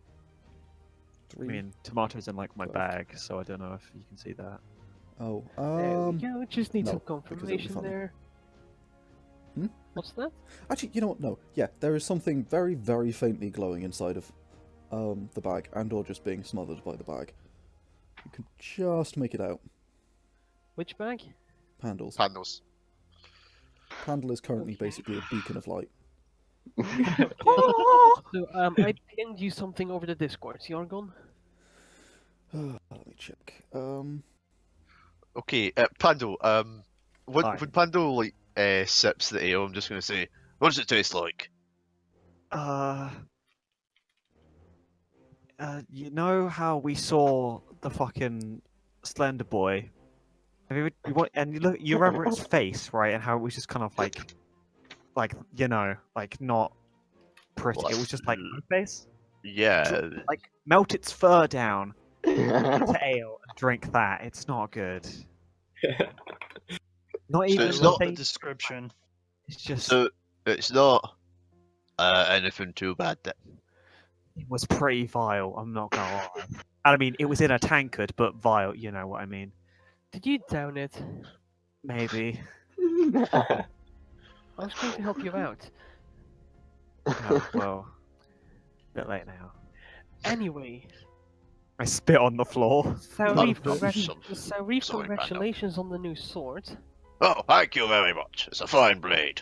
3. mean, tomatoes in like my Twelve. bag, so I don't know if you can see that. Oh, There we go. Just need no, some because it'll be confirmation funny. there. Hmm? What's that? Actually, you know what? No. Yeah, there is something very, very faintly glowing inside of the bag, and or just being smothered by the bag. You can just make it out. Which bag? Pandals. Pandals. Pandal is currently basically a beacon of light. So I pinned you something over the Discord. Yargon. Let me check. Okay, Pandal. When Aye. Pandal like sips the ale, I'm just gonna say, what does it taste like? You know how we saw the fucking Slender Boy? Have and you remember its face, right? And how it was just kind of like you know, like not pretty. It was just like no face. Yeah. Like melt its fur down to ale and drink that. It's not good. Not even it's the not- face, Description. it's just So it's not anything too bad then. it was pretty vile. I'm not gonna lie. And I mean, it was in a tankard, but vile. You know what I mean? Did you down it? Maybe. I was trying to help you out. Oh, well, bit late now. Anyway, I spit on the floor. Sauriv, no, Sauriv, sorry, Pandal. congratulations on the new sword. Oh, thank you very much. It's a fine blade.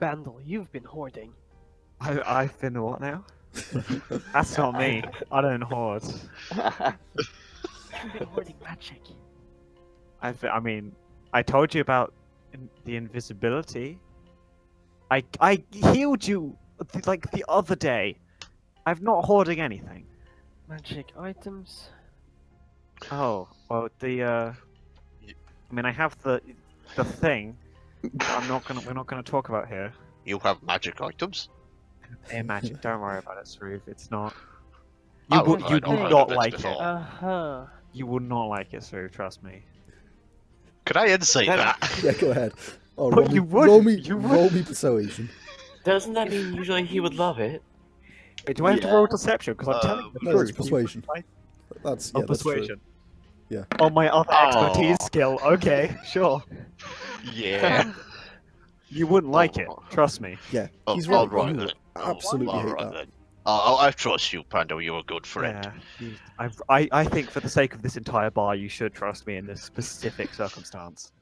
Bandle, you've been hoarding. I've been what now? That's not me. I don't hoard. You've been hoarding magic. I mean, I told you about the invisibility. I healed you like the other day. I'm not hoarding anything. Magic items. Oh, well, I mean, I have the thing. We're not gonna talk about here. You have magic items? They're magic. Don't worry about it, Sauriv. It's not. Oh, You I would know not bits like before. it. Uh-huh. You would not like it, Sauriv. Trust me. Could I insight That- that? Yeah, go ahead. Oh, But roll me, you would- roll me, you would. roll me persuasion. Doesn't that mean usually he would love it? Wait, do I have to roll deception? Because I'm telling you the No, that's truth. persuasion. Right? That's Oh, yeah, that's true. persuasion. Yeah. Oh, my other expertise Oh. skill. Okay, sure. Yeah. You wouldn't like it. Trust me. Yeah, Oh, he's all right. right You then. would absolutely hate Alright that. then. I trust you, Pandal. You're a good friend. Yeah. I think for the sake of this entire bar, you should trust me in this specific circumstance.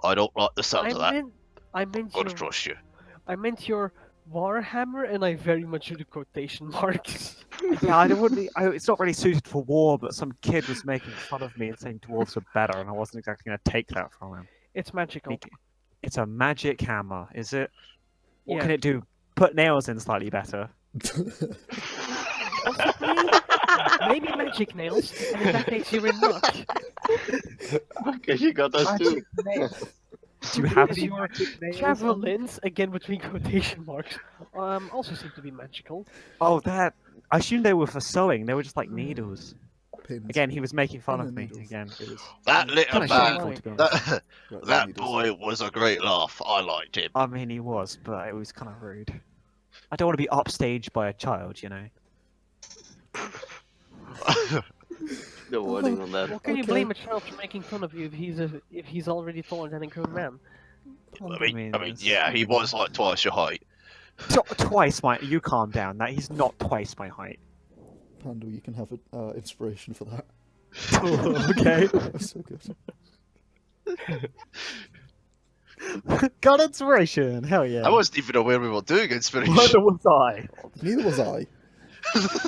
I don't like the sound of that. I meant Gotta your, trust you. I meant your Warhammer, and I very much do the quotation marks. Yeah, I wouldn't. It's not really suited for war, but some kid was making fun of me and saying dwarves are better, and I wasn't exactly going to take that from him. It's magical. It's a magic hammer, is it? What Yeah. can it do? Put nails in slightly better. Maybe magic nails, and in that case you're in luck. Okay, you got those too. Do you have Because any your magic nails? javelins, again between quotation marks, also seem to be magical. Oh, that. I assumed they were for sewing. They were just like needles. Pins. Again, he was making fun Pin of and me. needles. Again, it was. That little Kinda man, shameful, to be honest. that, Right, that needles. boy was a great laugh. I liked him. I mean, he was, but it was kind of rude. I don't want to be upstaged by a child, you know. No warning on that. Well, can you Okay. blame a child for making fun of you if he's already taller than a grown man? I mean, it's- yeah, he was like twice your height. Twice my. You calm down. That he's not twice my height. Pandal, you can have an inspiration for that. Okay. That's so good. Got inspiration. Hell yeah. I wasn't even aware we were doing inspiration. Neither was I. Neither was I.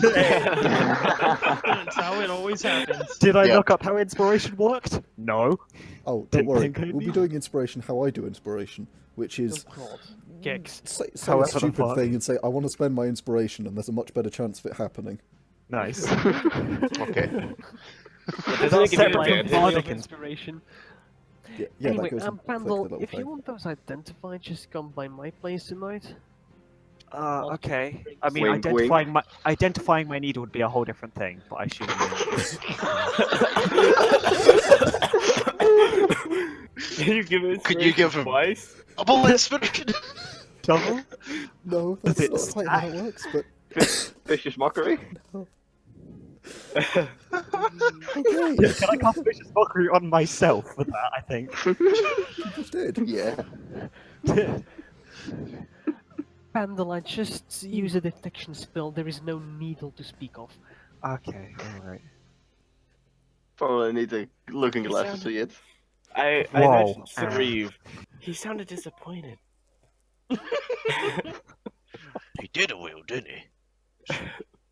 That's how it always happens. Did I Yeah. look up how inspiration worked? No. Oh, don't Didn't worry. think I We'll be knew. doing inspiration how I do inspiration, which is Oh god. Gigs. say However a the stupid fuck. thing and say, I want to spend my inspiration, and there's a much better chance of it happening. Nice. Okay. Doesn't it give you separate advantage? from Bardic Of inspiration. Yeah, Anyway, that goes in Pandal, the little if you thing. want those identified, just come by my place tonight. Okay. I mean, Wink, identifying my needle would be a whole different thing, but I assume. Can you give it? Could you give him- twice? Double inspiration. Double? No, Does that's it not quite how it works, but Vicious mockery. okay. Can I cast vicious mockery on myself for that? I think. You just did. Yeah. Pandal, I just use a detection spell. There is no needle to speak of. Okay. All right. Probably need a looking glass to see it. I Whoa. mentioned Sauriv. He sounded disappointed. He did a wheel, didn't he?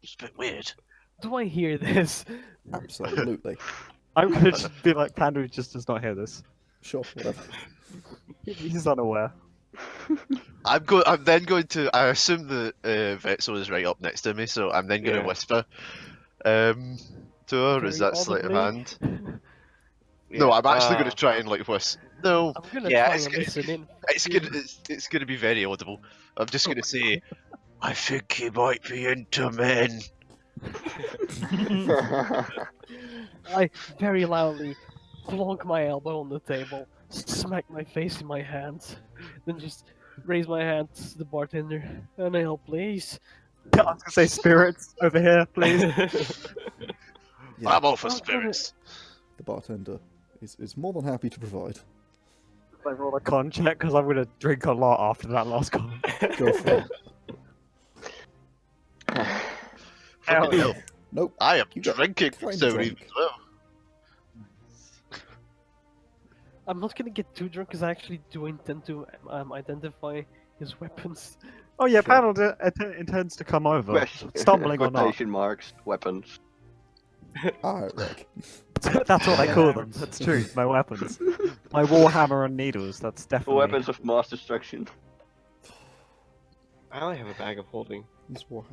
It's a bit weird. Do I hear this? Absolutely. I'm gonna just be like, Panda just does not hear this. Sure, whatever. He's unaware. I'm then going to. I assume that Vesztel is right up next to me, so I'm then going to Yeah. whisper to her. Very Is that sleight of audibly. hand? No, I'm actually going to try and like whisper. No, I'm gonna Yeah, try it's and good. listen in. it's gonna be very audible. I'm just gonna say, I think he might be into men. I very loudly plonk my elbow on the table, smack my face in my hands, then just raise my hand to the bartender. An ale, please. I was gonna say spirits over here, please. Yeah, I'm all for Oh, spirits. the bartender is more than happy to provide. I roll a con check because I'm gonna drink a lot after that last con. Go for it. Fucking hell. Nope. I am You got drinking kinda so drunk. as well. I'm not gonna get too drunk because I actually do intend to identify his weapons. Oh yeah, Sure. Panel intends to come over, Question- stumbling or not. Quotation marks, weapons. Alright, Rick. That's what I call them. That's true. My weapons, my warhammer and needles. That's definitely. Weapons of mass destruction. I only have a bag of holding. He's what?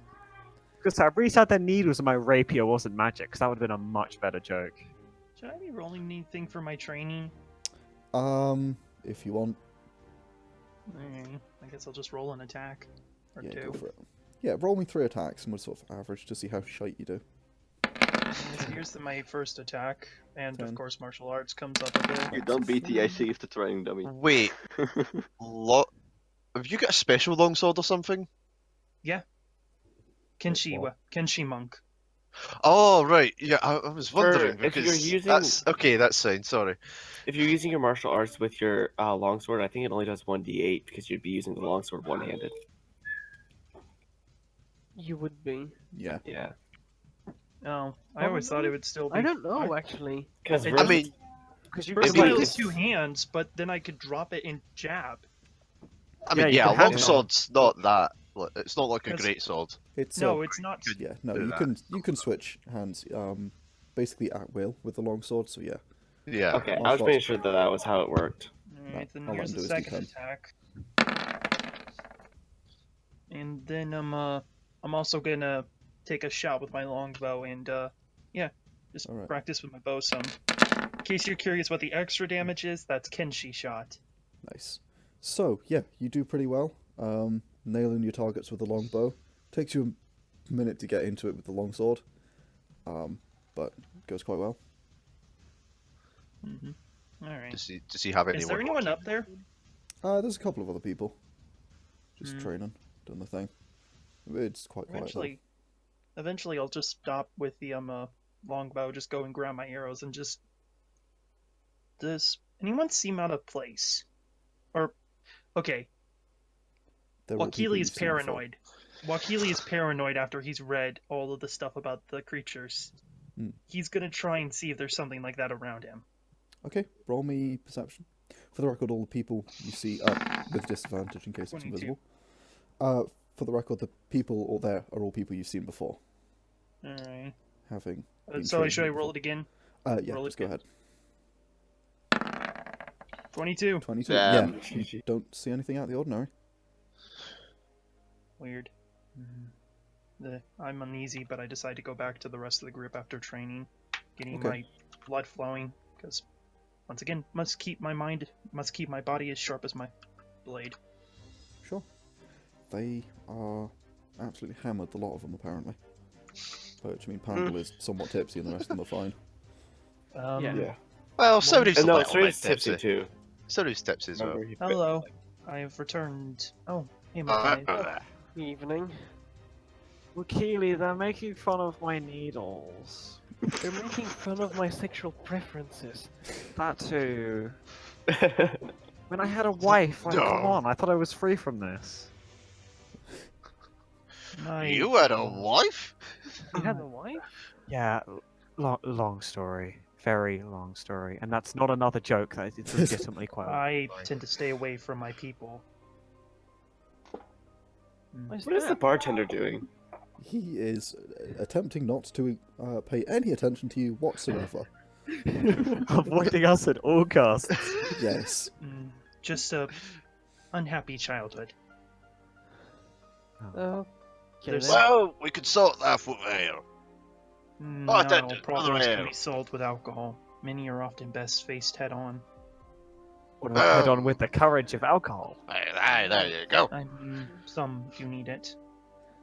Because I really sad that needles in my rapier wasn't magic, because that would have been a much better joke. Should I be rolling anything for my training? If you want, I guess I'll just roll an attack. Or yeah, go two. for it. Yeah, roll me 3 attacks and we'll sort of average to see how shite you do. Here's my first attack, and 10. of course martial arts comes up a bit. You done BTAC if the training dummy. Wait, have you got a special longsword or something? Kenshi monk. Oh, right. Yeah, I was wondering if you're because using- that's okay. That's fine. Sorry. If you're using your martial arts with your longsword, I think it only does 1d8 because you'd be using the longsword one-handed. You would be. Yeah. Yeah. Oh, I always thought it would still be. I don't know actually. Because I I mean, Because you First could, I like, did 2 hands, but then I could drop it in jab. Yeah, you yeah, can have it. longsword's not that. It's not like a That's- great sword. It's No, it's not. yeah, no, do you that. can switch hands basically at will with the longsword. So yeah. Yeah. okay, I was Martial making arts. sure that was how it worked. Alright, then I'll let here's him the do his second D10. attack. And then I'm also gonna take a shot with my longbow and just Alright. practice with my bow some. In case you're curious what the extra damage is, that's Kenshi shot. Nice. So yeah, you do pretty well. Nailing your targets with the longbow. Takes you a minute to get into it with the longsword, but goes quite well. Alright. Does he have anyone? Is there anyone up there? There's a couple of other people, just Hmm. training, doing the thing. It's quite quiet. though. Eventually I'll just stop with the longbow, just go and grab my arrows and just... Does anyone seem out of place? Or, okay, They're all people Wakili you've is seen before. paranoid. Wakili is paranoid after he's read all of the stuff about the creatures. Hmm. He's gonna try and see if there's something like that around him. Okay, roll me perception. For the record, all the people you see with disadvantage in case it's 22. invisible. For the record, the people all there are all people you've seen before. Alright. Having. been So trained should I before. roll it again? Yeah, roll it just go again? ahead. 22. 22. Damn. Yeah, you don't see anything out of the ordinary. Weird. I'm uneasy, but I decide to go back to the rest of the group after training, getting Okay. my blood flowing, because once again, must keep my body as sharp as my blade. Sure. They are absolutely hammered, a lot of them apparently. Which, I mean, Pandal is somewhat tipsy and the rest of them are fine. Yeah. Well, Sauriv's a And no, little bit Sauriv's tipsy too. Sauriv's tipsy as well. Remember, he- Hello. I have returned. Oh, hey, Mathias. Evening. Wakili, they're making fun of my needles. They're making fun of my sexual preferences. That too. When I had a wife, like, come No. on, I thought I was free from this. You had a wife? You had a wife? Yeah, long story. Very long story. And that's not another joke, that it's legitimately quite long. I tend to stay away from my people. What's What is the that? bartender doing? He is attempting not to pay any attention to you whatsoever. Avoiding us at all costs. Yes. Just a unhappy childhood. Okay. There's- then. Well, we could sort that for there. No, that- problems other can way. be solved with alcohol. Many are often best faced head on. What about head on with the courage of alcohol? Hey, there you go. I mean, some if you need it.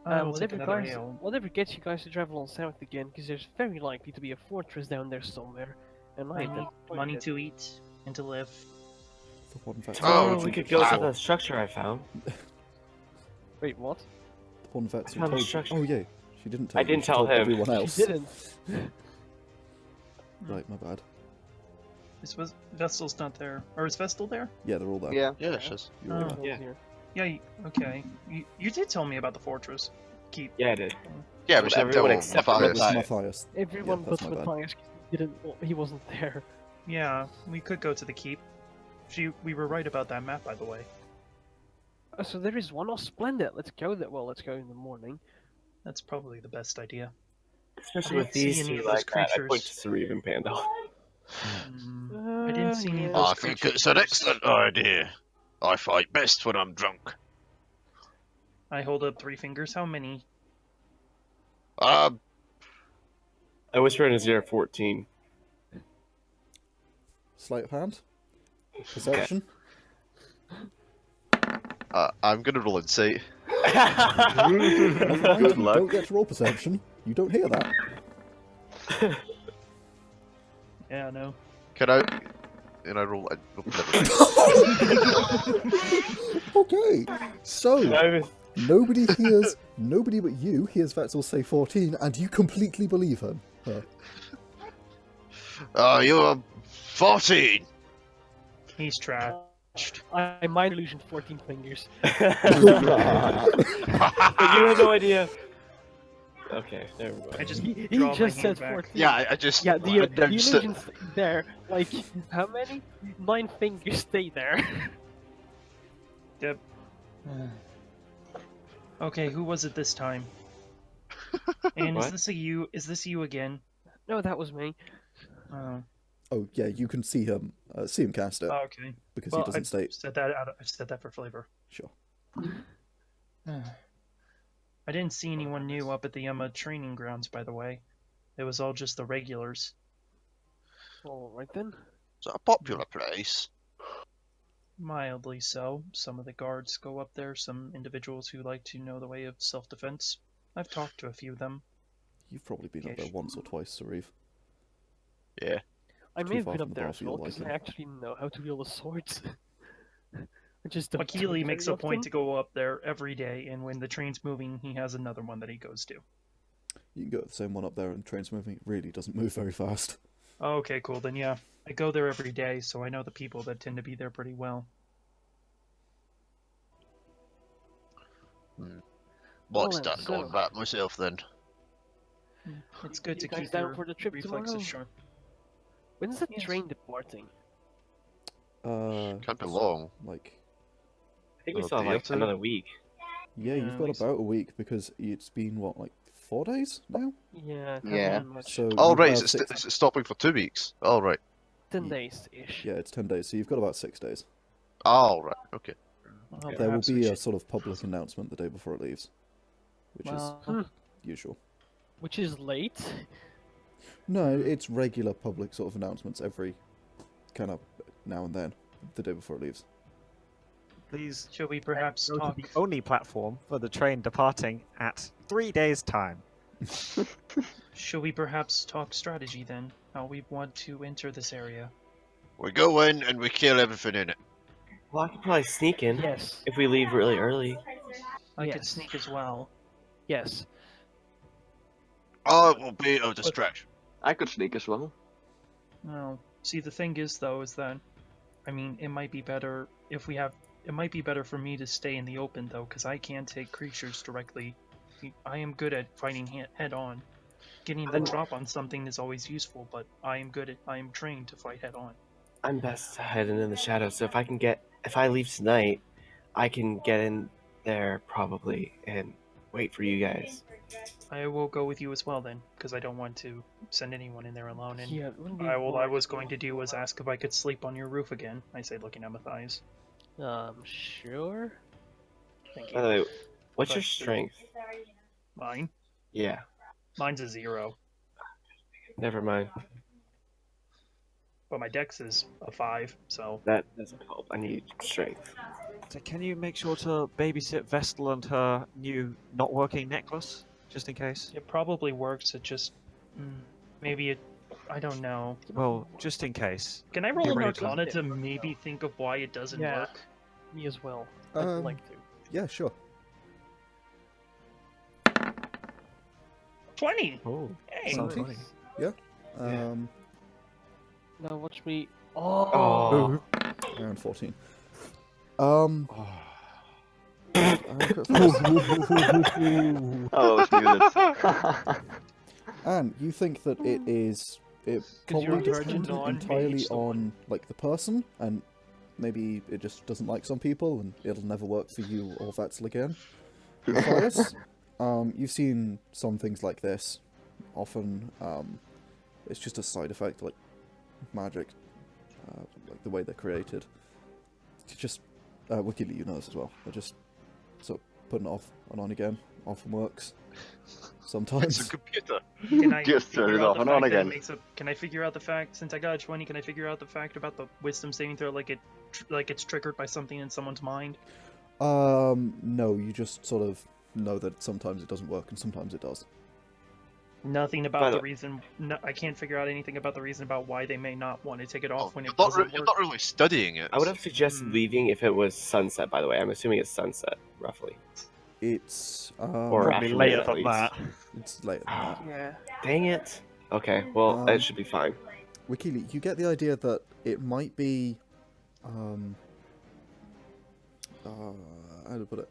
I will take Whatever, another guys, ale. whatever gets you guys to travel on south again, because there's very likely to be a fortress down there somewhere. And I I need money to eat and to live. For one vet. Tomorrow Oh, we could go to wow. the structure I found. Wait, what? The one vet's who Found the told you. structure. Oh yeah, she didn't tell I you, didn't she tell told him. everyone She else. didn't. Right, my bad. Is Vestel's not there, or is Vestel there? Yeah, they're all there. Yeah. Yeah, she's. You're all Oh. there. Yeah. Here. Yeah, okay. You did tell me about the fortress. Keep. Yeah, I did. Yeah, but she didn't tell Everyone except for Mathias. That's Matthias. Mathias. Everyone that's but my bad. Mathias didn't. He wasn't there. Yeah, we could go to the keep. We were right about that map, by the way. So there is one. Oh, splendid. Let's go there. Well, let's go in the morning. That's probably the best idea. Especially I with didn't see these any two of those like that. I creatures. point to Sauriv and Pandal. I didn't see any of those I think creatures. it's an excellent idea. I fight best when I'm drunk. I hold up 3 fingers. How many? I whisper in his ear 14. Sleight of hand. Perception. I'm gonna roll insight. Never mind, Good you luck. don't get to roll perception. You don't hear that. Yeah, no. Can I? And I roll. Never mind. Okay, so I was- nobody but you hears Vesztel say 14, and you completely believe him. Her. Oh, you're 14. He's trashed. I mind illusion 14 fingers. But you have no idea. Okay, never mind. I just He draw just my said hand back. 14. Yeah, I just. Yeah, I the announced it. illusion's there. Like, how many? 9 fingers stay there. Yep. Okay, who was it this time? And What? is this you again? No, that was me. Oh, Oh yeah, you can see him cast it okay. because Well, he doesn't state. I said that for flavor. Sure. I didn't see anyone new up at the training grounds, by the way. It was all just the regulars. Alright then. Is that a popular place? Mildly so. Some of the guards go up there, some individuals who like to know the way of self-defense. I've talked to a few of them. You've probably been up there once or twice, Sauriv. Yeah. I Too may have far been from up the there as well, battlefield, because I I think. actually know how to wield the swords. I just don't do Akili it makes very a point often. to go up there every day, and when the train's moving, he has another one that he goes to. You can go to the same one up there, and the train's moving. It really doesn't move very fast. Okay, cool. Then yeah, I go there every day, so I know the people that tend to be there pretty well. Might Well, start then, going so- back myself then. It's good to You guys keep down your for the trip reflexes tomorrow? sharp. When's the Yes. train departing? Can't be long. Like, I think we Oh, still have like theatre? another week. yeah, Yeah, you've at got least- about a week because it's been what, like 4 days now. Yeah, it hasn't Yeah. been much. So Oh you right, have it's, six- it's stopping for 2 weeks. All right. 10 days-ish. Yeah, it's 10 days, so you've got about 6 days. All right. Okay. Well, There will perhaps we be a should- sort of public announcement the day before it leaves, which Well, Hmm. is usual. Which is late. No, it's regular public sort of announcements every kind of now and then, the day before it leaves. Please should we perhaps go to talk? the only platform for the train departing at 3 days' time. Should we perhaps talk strategy then? How we want to enter this area? We go in and we kill everything in it. Well, I could probably sneak in Yes. if we leave really early. I could Yes. sneak as well. Yes. Oh, it will be a distraction. I could sneak as well. Well, see, the thing is, though, is that, I mean, it might be better if we have. It might be better for me to stay in the open, though, because I can take creatures directly. I am good at fighting head on. Getting the drop on something is always useful, but I am trained to fight head on. I'm best hidden in the shadows, so if I leave tonight, I can get in there probably and wait for you guys. I will go with you as well then, because I don't want to send anyone in there alone. And Yeah, it wouldn't be I hard. was going to do was ask if I could sleep on your roof again. I say, looking at Mathias. Sure. Thank By the you. way, what's your But- strength? Mine? Yeah, Mine's a 0, never mind. but my dex is a 5. So That doesn't help. I need strength. So can you make sure to babysit Vesztel and her new not working necklace, just in case? it probably works. It just maybe it. I don't know. Well, just in case. Can I roll Get an ready to- Arcana to maybe think of why it doesn't Yeah. work? Me as well. I'd Um, like to. Yeah, sure. 20. Oh, Hey. so Nice. funny. Um, Now watch me. Oh. around 14. Oh, I was muted. And you think that it is it 'Cause you're probably a virgin, depends non-mage, entirely so what? on like the person, and maybe it just doesn't like some people, and it'll never work for you or Vesztel again. Matthias, you've seen some things like this. Often, it's just a side effect, like magic, like the way they're created. It's just Wikili, you know this as well. They're just so putting it off and on again often works. It's a Sometimes. computer. Can I Just turn figure it out off the and fact on that it again. makes can I figure out the fact, since I got a 20, can I figure out the fact about the wisdom saving throw, like it's triggered by something in someone's mind? No, you just sort of know that sometimes it doesn't work and sometimes it does. Nothing By about the- the reason. No, I can't figure out anything about the reason about why they may not want to take it off when it You're doesn't not work. really studying it. I would have suggested leaving if it was sunset. By the way, I'm assuming it's sunset roughly. It's Or Probably afternoon, later at than least. that. it's later than that. Yeah. Dang it. Okay, well Um, it should be fine. Wikili, you get the idea that it might be, how to put it?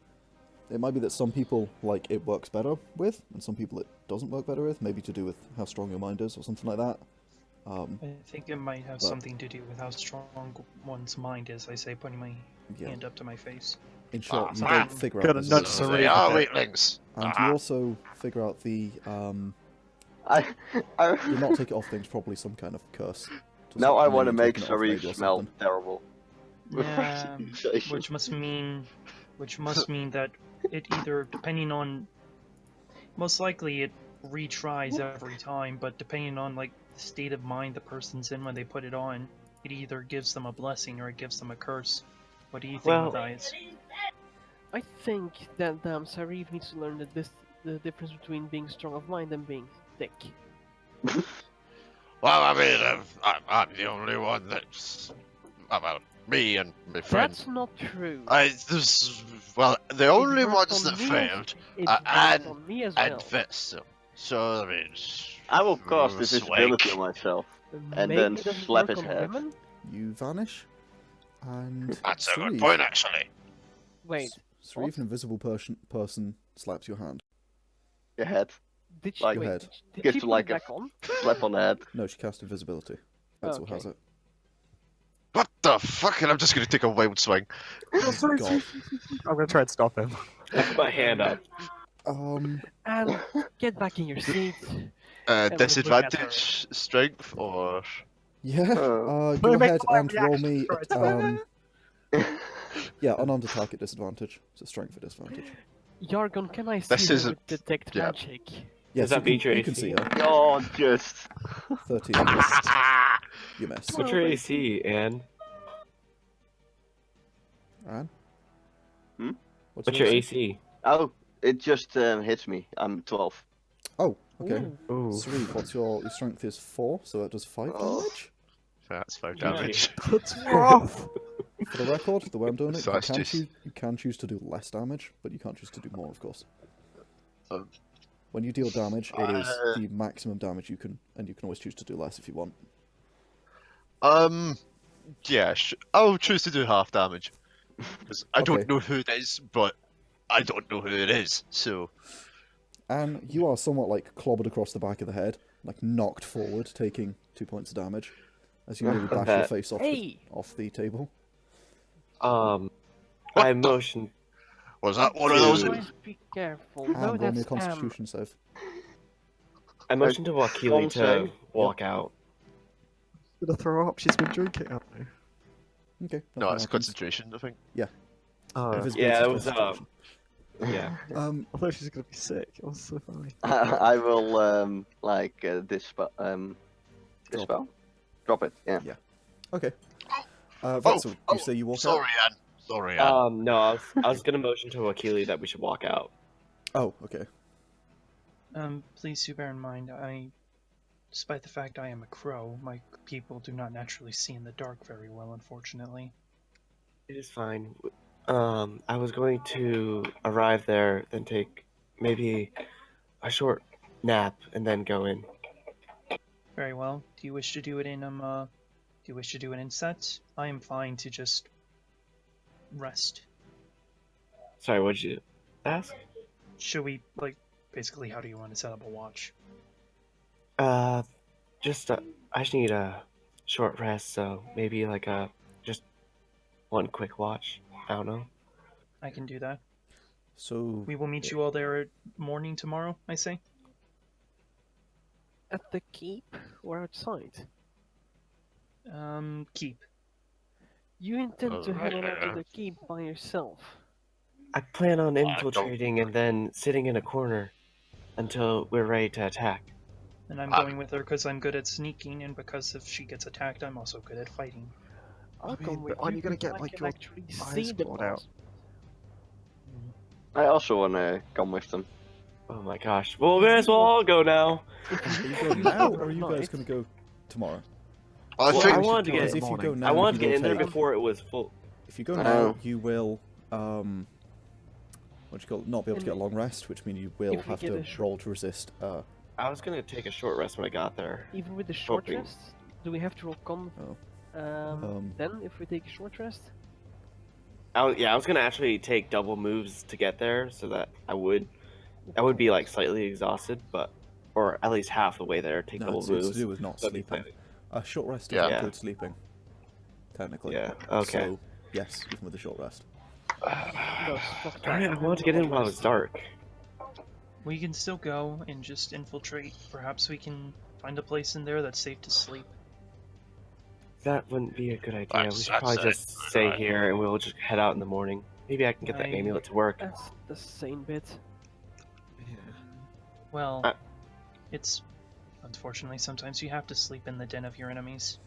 It might be that some people, like, it works better with, and some people it doesn't work better with, maybe to do with how strong your mind is, or something like that. I think it might have but- something to do with how strong one's mind is. I say, putting my Yeah. hand up to my face. In short, you man. don't figure Gotta out the nudge reason. So Sauriv they a are bit. weaklings. And you also figure out the, I do not take it off thing's probably some kind of curse. to now stop I them want to taking make it off Sauriv maybe or smell something. terrible. Yeah, Sensation. which must mean that it either, depending on, most likely it retries every time, but depending on like the state of mind the person's in when they put it on, it either gives them a blessing or it gives them a curse. What do you think, Well- Mathias? I think that Sauriv needs to learn the difference between being strong of mind and being thick. Well, I mean, I'm the only one that's about me and my friend. That's not true. The It only worked ones on that me failed It and- worked on me as and well. Vesztel. So I mean, I will cast Swag. invisibility on myself. and Maybe then it doesn't slap work his on head. women? You vanish, and That's a good Sauriv- point, actually. Wait, Sauriv, an invisible person slaps your hand. Your head. did she, Like- wait, Head. did Gives she you put like it a- back on? Slap on the head. No, she cast invisibility. That's what has Okay. it. What the fuck? And I'm just gonna take a wild swing. Oh, God. I'm gonna try and stop him. I put my hand up. And get back in your seat. And we'll Disadvantage strength or Yeah. Oh. Go Make ahead my and roll reaction me. for it. Yeah, unarmed attack at disadvantage. So strength at disadvantage. Yargon, can I This see her is a- with detect yeah. magic? Yes, that you beat your can AC? see her. Oh, just. 13. You missed. What's your AC, Anne? Anne? Hmm? What's your AC? Oh, it just hits me. I'm 12. Oh, okay. Ooh. Ooh. Sauriv, what's your strength is 4, so that does 5 Oh. damage. that's 5 Yeah. damage. That's rough. For the record, the way I'm doing it, So that's just- you can choose to do less damage, but you can't choose to do more, of course. Um, When you deal damage, it is uh, the maximum damage you can, and you can always choose to do less if you want. Yeah, I'll choose to do half damage. 'Cause I Okay. don't know who it is, but I don't know who it is, so. And you are somewhat like clobbered across the back of the head, like knocked forward, taking 2 points of damage as you nearly bash your Okay. face Hey! off the table. I the- motioned. Was that one of those? Dude. Always be careful. And No, roll me a that's Constitution save. I motioned to Wakili Don't to say. walk out. Gonna throw up. She's been drinking, haven't you? Okay. No, nothing it's happens. concentration, I think. Oh, Invisibility Yeah, is it was Constitution. Yeah. I thought she was gonna be sick. It was so funny. I will, dispel. Dispel? Drop it, yeah. Okay. Vesztel, you say you walk out? Sorry, Anne. Sorry, Anne. No, I was gonna motion to Wakili that we should walk out. Oh, okay. Please do bear in mind, despite the fact I am a crow, my people do not naturally see in the dark very well, unfortunately. It is fine. I was going to arrive there, then take maybe a short nap, and then go in. Very well. Do you wish to do it in sets? I am fine to just rest. Sorry, what'd you ask? Should we, basically, how do you want to set up a watch? I just need a short rest, so maybe just one quick watch. I don't know. I can do that. So, We will meet you all there at morning tomorrow, I say. At the keep or outside? Keep. You intend to head on out to the keep by yourself? I plan on infiltrating and then sitting in a corner until we're ready to attack. And I'm going with her because I'm good at sneaking, and because if she gets attacked, I'm also good at fighting. I'll mean, come but with aren't you you gonna because get, I like, can your actually eyes see the clawed out? boss. I also wanna come with them. Oh my gosh. Well, we may as well all go now. Are you going now, or are you guys going to go tomorrow? I Well, think I wanted to Because get. if you go now, I wanted to you get in will there take- before it was full. If you go now, Oh. you will, what do you call it? Not be able to get a long rest, which means you will If we have get to a sh- roll to resist. I was gonna take a short rest when I got there. Even with the short Hoping. rest, do we have to roll con? Oh. Then if we take a short rest, I was gonna actually take double moves to get there, so that I would be like slightly exhausted, but or at least half the way there. Take No, double it's moves. to do with not so I'd be sleeping. slightly- A short rest Yeah. doesn't Yeah. include sleeping, technically. Yeah. Okay. So, yes, even with a short rest. no, fuck Darn it! that. I wanted to get in while it was dark. We can still go and just infiltrate. Perhaps we can find a place in there that's safe to sleep. That wouldn't be a good idea. We That's- should probably that's just stay right. here and we'll just head out in the morning. Maybe I can get that I- amulet to work. That's the same bit. Well, Uh. it's unfortunately sometimes you have to sleep in the den of your enemies.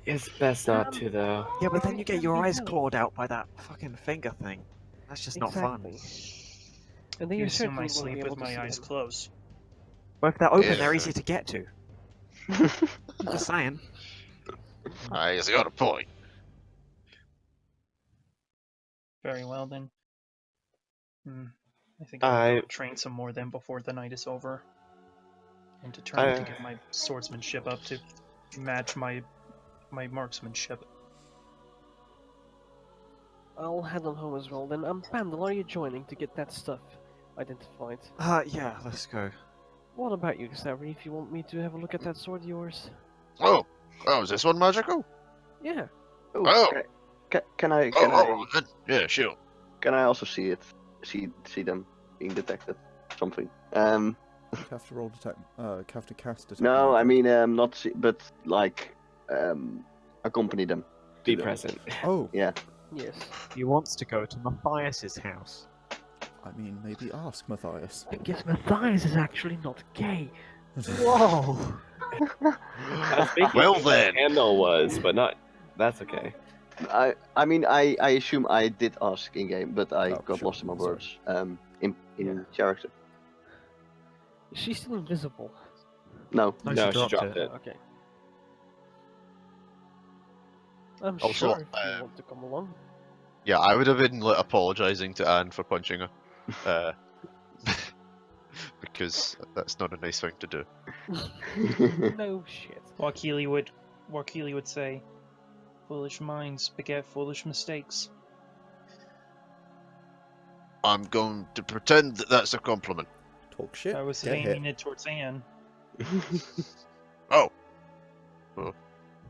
It's best not to though. Yeah, but then you get your Can't be eyes helped. clawed out by that fucking finger thing. That's just not fun. And then You you assume certainly I won't sleep be with able to my see eyes them. closed. Well, if they're open, Yeah. they're easy to get to. Just saying. He's got a point. Very well then. I think I'll I- go train some more then before the night is over. And determined to get my swordsmanship up to match my marksmanship. I'll head on home as well. Then, Pandal, are you joining to get that stuff identified? Yeah, let's go. What about you, Sauriv? If you want me to have a look at that sword of yours? Oh, is this one magical? Yeah. Oh. Can I Yeah, sure. can I also see it? See them being detected? Something. You have to roll detect. Have to cast detect. No, I magic. mean not see, but like accompany them. Be to them. present. Oh, Yes. He wants to go to Mathias's house. I mean, maybe ask Mathias. I guess Mathias is actually not gay. Whoa! I was thinking Well then. Pandal was, but not. That's okay. I mean I assume I did ask in game, but I Oh, got sure, lost in my sorry. words. In Yeah. character. Is she still invisible? No. No, she dropped it. Okay. I'm Also, sure if you want to come along. Yeah, I would have been like apologising to Anne for punching her, because that's not a nice thing to do. No shit. Wakili would say, "Foolish minds beget foolish mistakes." I'm going to pretend that that's a compliment. Talk shit. I was get aiming hit. it towards Anne. Oh. Well,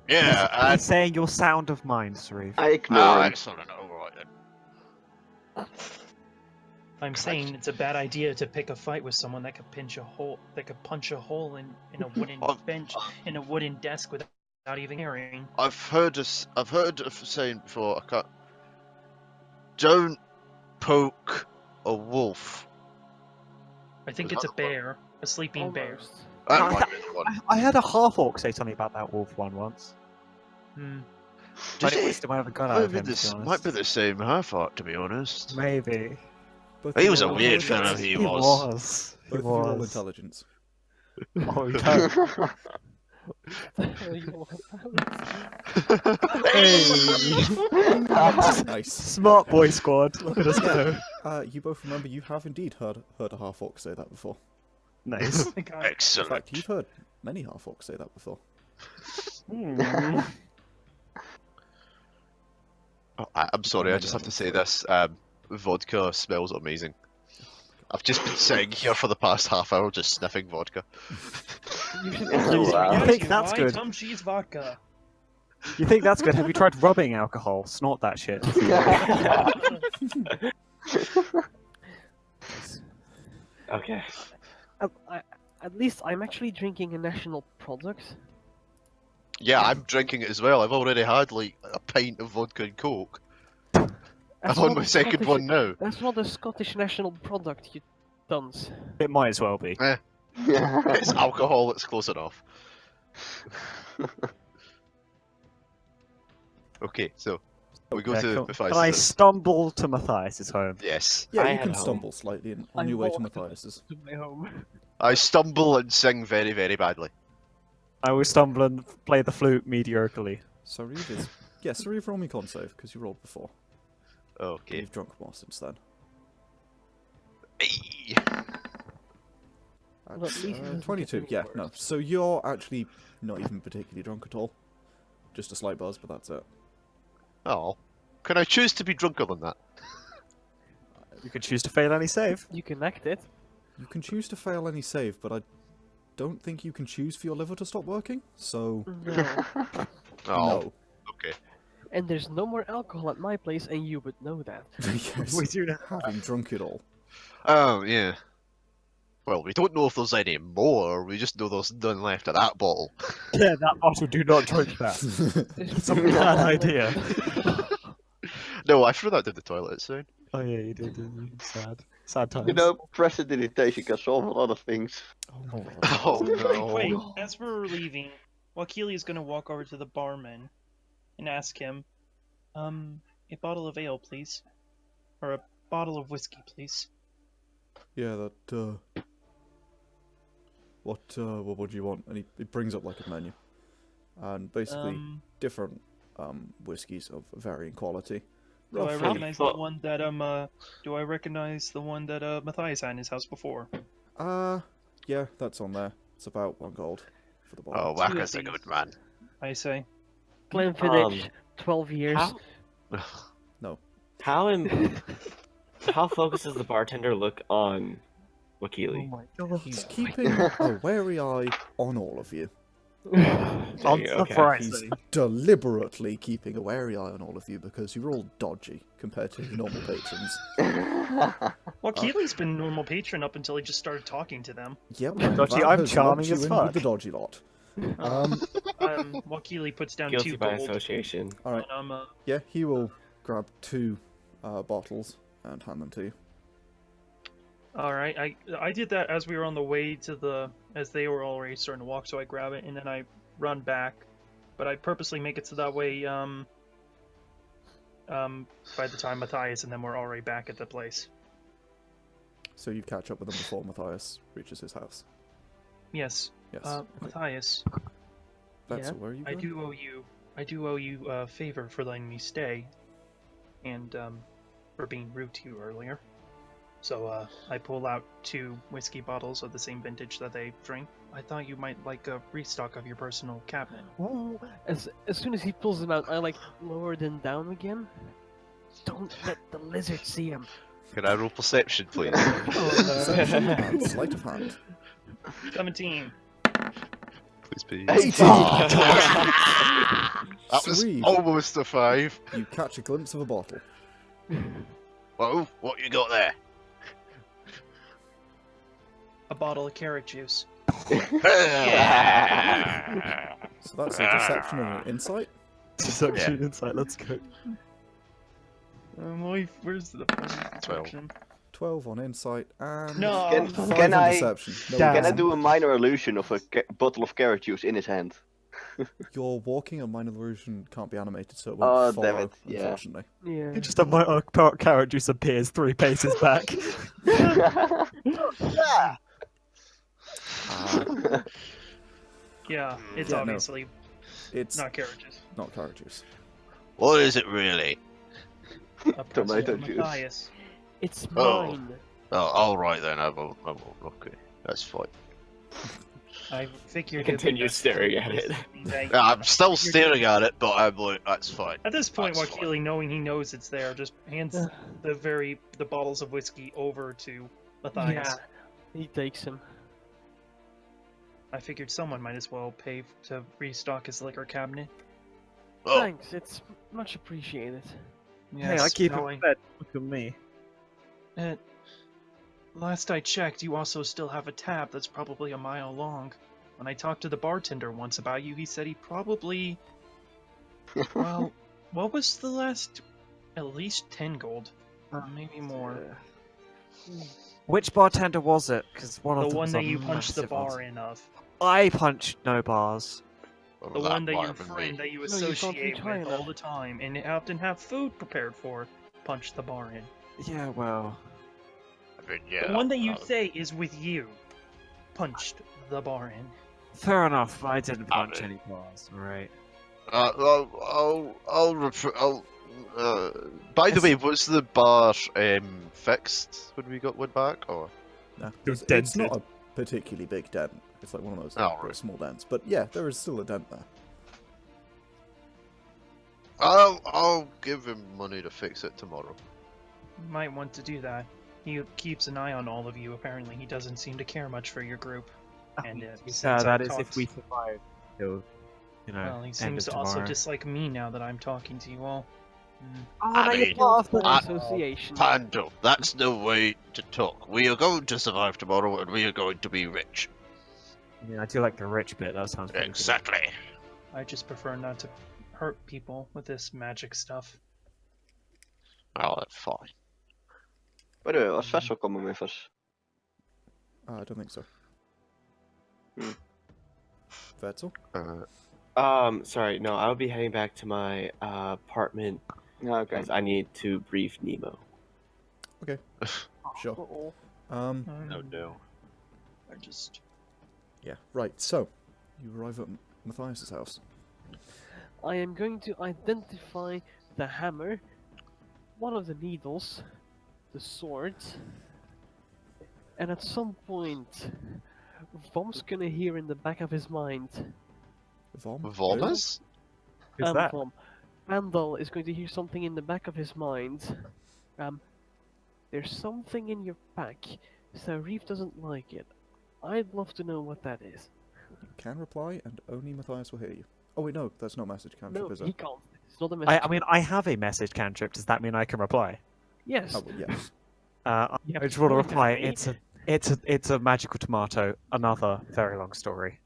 yeah, He's and saying your sound of mind, Sauriv. I ignore him. excellent. All right then. I'm saying it's a bad idea to pick a fight with someone that could punch a hole in a wooden Oh. bench in a wooden desk without even hearing. I've heard of saying before. I can't. Don't poke a wolf. I think it's a bear, a sleeping bear. Almost. That No, might be the one. I heard a half-orc say something about that wolf one once. Hmm. But Did it he? was might have got out of Maybe him, to this be might honest. be the same half art, to be honest. Maybe. Both He of was you a roll weird intelligence. fellow. He He was. was. He Both of you roll was. intelligence. Oh, he does. What the hell are you all about? Nice. Smart boy squad. Look at us go. You both remember you have indeed heard a half orc say that before. Nice. I got In Excellent. fact, you've heard many half orcs say that before. Oh, I'm sorry, I just have to say this. Vodka smells amazing. I've just been sitting here for the past half hour just sniffing vodka. You should Oh, wow. You think that's good? Tom cheese vodka. You think that's good? Have you tried rubbing alcohol? Snort that shit. Okay. At least I'm actually drinking a national product. Yeah, I'm drinking it as well. I've already had like a pint of vodka and coke. I'm on my second one now. That's not a Scottish national product, you dunce. It might as well be. It's alcohol, it's close enough. Okay, so we go to Can Matthias. I stumble to Matthias' home? Yes. Yeah, I you had can home. stumble slightly on I your way to walked Matthias's. To my home. I stumble and sing very, very badly. I will stumble and play the flute mediocrely. Sauriv is... Yeah, Sauriv, roll me con save, because you rolled before. Okay. You've drunk more since then. Hey. Well, at least it doesn't 22, get yeah, any no. worse. So you're actually not even particularly drunk at all. Just a slight buzz, but that's it. Oh. Can I choose to be drunker than that? You could choose to fail any save. You can act it. You can choose to fail any save, but I don't think you can choose for your liver to stop working, so... No. Oh. No. Okay. And there's no more alcohol at my place, and you would know that. Yes, We do now. having drunk it all. Oh, yeah. Well, we don't know if there's any more, we just know there's none left of that bottle. Yeah, that bottle. Do not drink that. It's a bad idea. No, I threw that down the toilet, it's fine. Oh yeah, you did, didn't you? Sad. Sad times. You know, prestidigitation can solve a lot of things. Oh no. Wait, as we're leaving, Wakili is gonna walk over to the barman and ask him, a bottle of ale, please. Or a bottle of whiskey, please. Yeah, that, what do you want? And he brings up, like, a menu. And basically, different, whiskies of varying quality. Do I Roughly- recognize the one that do I recognize the one that Mathias had in his house before? Yeah, that's on there. It's about 1 gold for the bottle. Oh, Wacker's a good man. I say. Glenfiddich, 12 years. How focused does the bartender look on Wakili? my god. He's keeping a wary eye on all of you. Unsurprising. He's deliberately keeping a wary eye on all of you because you're all dodgy compared to his normal patrons. Wakili's been a normal patron up until he just started talking to them. Yep, Dodgy, that I'm has charming lumped you as in fuck. with the dodgy lot. Wakili puts down Guilty 2 by gold. association. Alright, And, yeah, he will grab 2 bottles and hand them to you. Alright, I did that as we were on the way to the... as they were already starting to walk, so I grab it and then I run back. But I purposely make it so that way, by the time Matthias and them were already back at the place. So you catch up with him before Matthias reaches his house. Yes. Yes. Okay. Matthias, That's yeah, where are you I going? do owe you a favor for letting me stay. And, for being rude to you earlier. So, I pull out 2 whiskey bottles of the same vintage that they drink. I thought you might like a restock of your personal cabinet. Ooh, as soon as he pulls them out, I like lower them down again. Don't let the lizard see him. Can I roll perception, please? Perception and sleight of hand. 17. Please be. 18! That was Sweet. almost a 5. You catch a glimpse of a bottle. Whoa, what you got there? A bottle of carrot juice. So that's a deception and an insight. Deception insight, let's go. Where's the 12. 12 on insight and No. Can, 5 can on I deception. No, Damn. it can I doesn't. do a minor illusion of a bottle of carrot juice in his hand? Your walking and minor illusion can't be animated, so it Oh, won't damn follow, it, yeah. unfortunately. Yeah. Just a carrot juice appears 3 paces back. Yeah, it's Yeah, no. obviously It's not carrot juice. not carrot juice. What is it really? A present Tomato from juice. Mathias. It's Oh. mine. Oh, alright then, I won't, okay. That's fine. I figured. He continues staring at it. Yeah, I'm still staring at it, but I'm like, that's fine. At this point, That's Wakili, knowing he knows it's there, just hands the bottles of whiskey over to Mathias. Yeah, he takes him. I figured someone might as well pay to restock his liquor cabinet. Oh, Thanks, it's much appreciated. Hey, I keep now it in bed. Look at me. Last I checked, you also still have a tab that's probably a mile long. When I talked to the bartender once about you, he said he probably... Well, what was the last At least 10 gold. Maybe more. Which bartender was it? Because one of The them one was that a you punched the massive bar one. in of. I punched no bars. Well, The one that might your have been me. friend that you No, you can't associate reach high with all enough. the time and often have food prepared for, punched the bar in. Yeah, well. I mean, yeah. The one that you say is with you, punched the bar in. Fair enough, I didn't I punch mean- any bars, alright. By the way, was the bar fixed when we got one back, or? No, You're it's not dented. a particularly big dent. It's like one of those Oh, very right. small dents. But yeah, there is still a dent there. I'll give him money to fix it tomorrow. You might want to do that. He keeps an eye on all of you, apparently. He doesn't seem to care much for your group. And besides that our is if talks- we survive till, you know, Well, he end seems of to also tomorrow. dislike me now that I'm talking to you all. Oh, I now you're mean, part of the By association. Pandal, that's the way to talk. We are going to survive tomorrow, and we are going to be rich. I mean, I do like the rich bit, that sounds pretty Exactly. I just prefer not to hurt people with this magic stuff. Oh, that's fine. By the way, was Vesztel coming with us? I don't think so. Hmm. Vesztel? Sorry, no, I'll be heading back to my apartment Yeah, okay. because I need to brief Nemo. Sure. Uh-oh. Oh no. I just... Yeah, right, so, you arrive at Mathias' house. I am going to identify the hammer, one of the needles, the sword, and at some point, Vom's gonna hear in the back of his mind. Vom? Vomas? Who's that? Vom. Pandal is going to hear something in the back of his mind. There's something in your pack. Sauriv doesn't like it. I'd love to know what that is. You can reply, and only Mathias will hear you. Oh wait, no, that's not message cantrip, No, is he it? can't. It's not a message. I mean, I have a message cantrip. Does that mean I can reply? yes. Oh, well, yes. I You have just to want to point reply. at me. It's a magical tomato. Another very long story.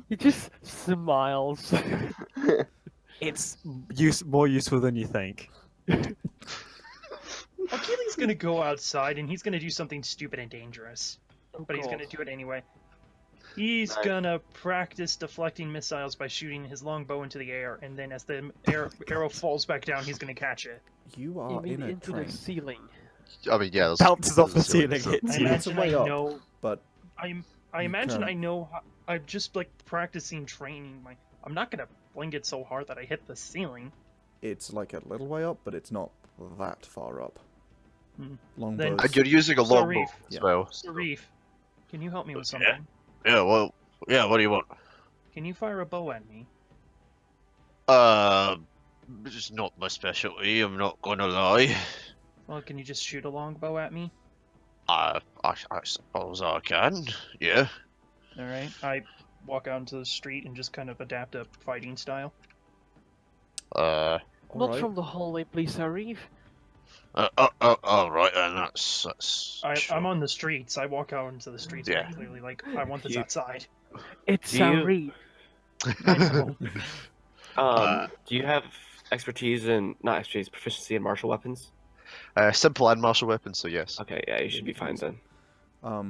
He just smiles. It's more useful than you think. Achilles gonna go outside and he's gonna do something stupid and dangerous. Oh, But he's God. gonna do it anyway. He's Nice. gonna practice deflecting missiles by shooting his longbow into the air, and then as the arrow falls back down, he's gonna catch it. You You are mean in a into train, the ceiling. I mean, yeah. Bounces off the ceiling, so- hits I you. It's a imagine way I up. know. but I You imagine can- I know. I'm just like practicing training. I'm not gonna fling it so hard that I hit the ceiling. it's like a little way up, but it's not that far up. Hmm. Longbows. And you're using a longbow Sauriv. as Yeah. well. Sauriv, can you help me with Yeah. something? Yeah, well, yeah, what do you want? Can you fire a bow at me? It's not my specialty, I'm not gonna lie. Well, can you just shoot a longbow at me? I suppose I can, yeah. All right. I walk out into the street and just kind of adapt a fighting style. Uh, Not Alright. from the hallway, please, Sauriv. alright then, that's... I'm on the streets. I walk out into the streets Yeah. very clearly. Like I want this You- outside. It's Do you- Sauriv. I know. Do you have expertise in, not expertise, proficiency in martial weapons? Simple and martial weapons, so yes. Okay, yeah, you should be fine then.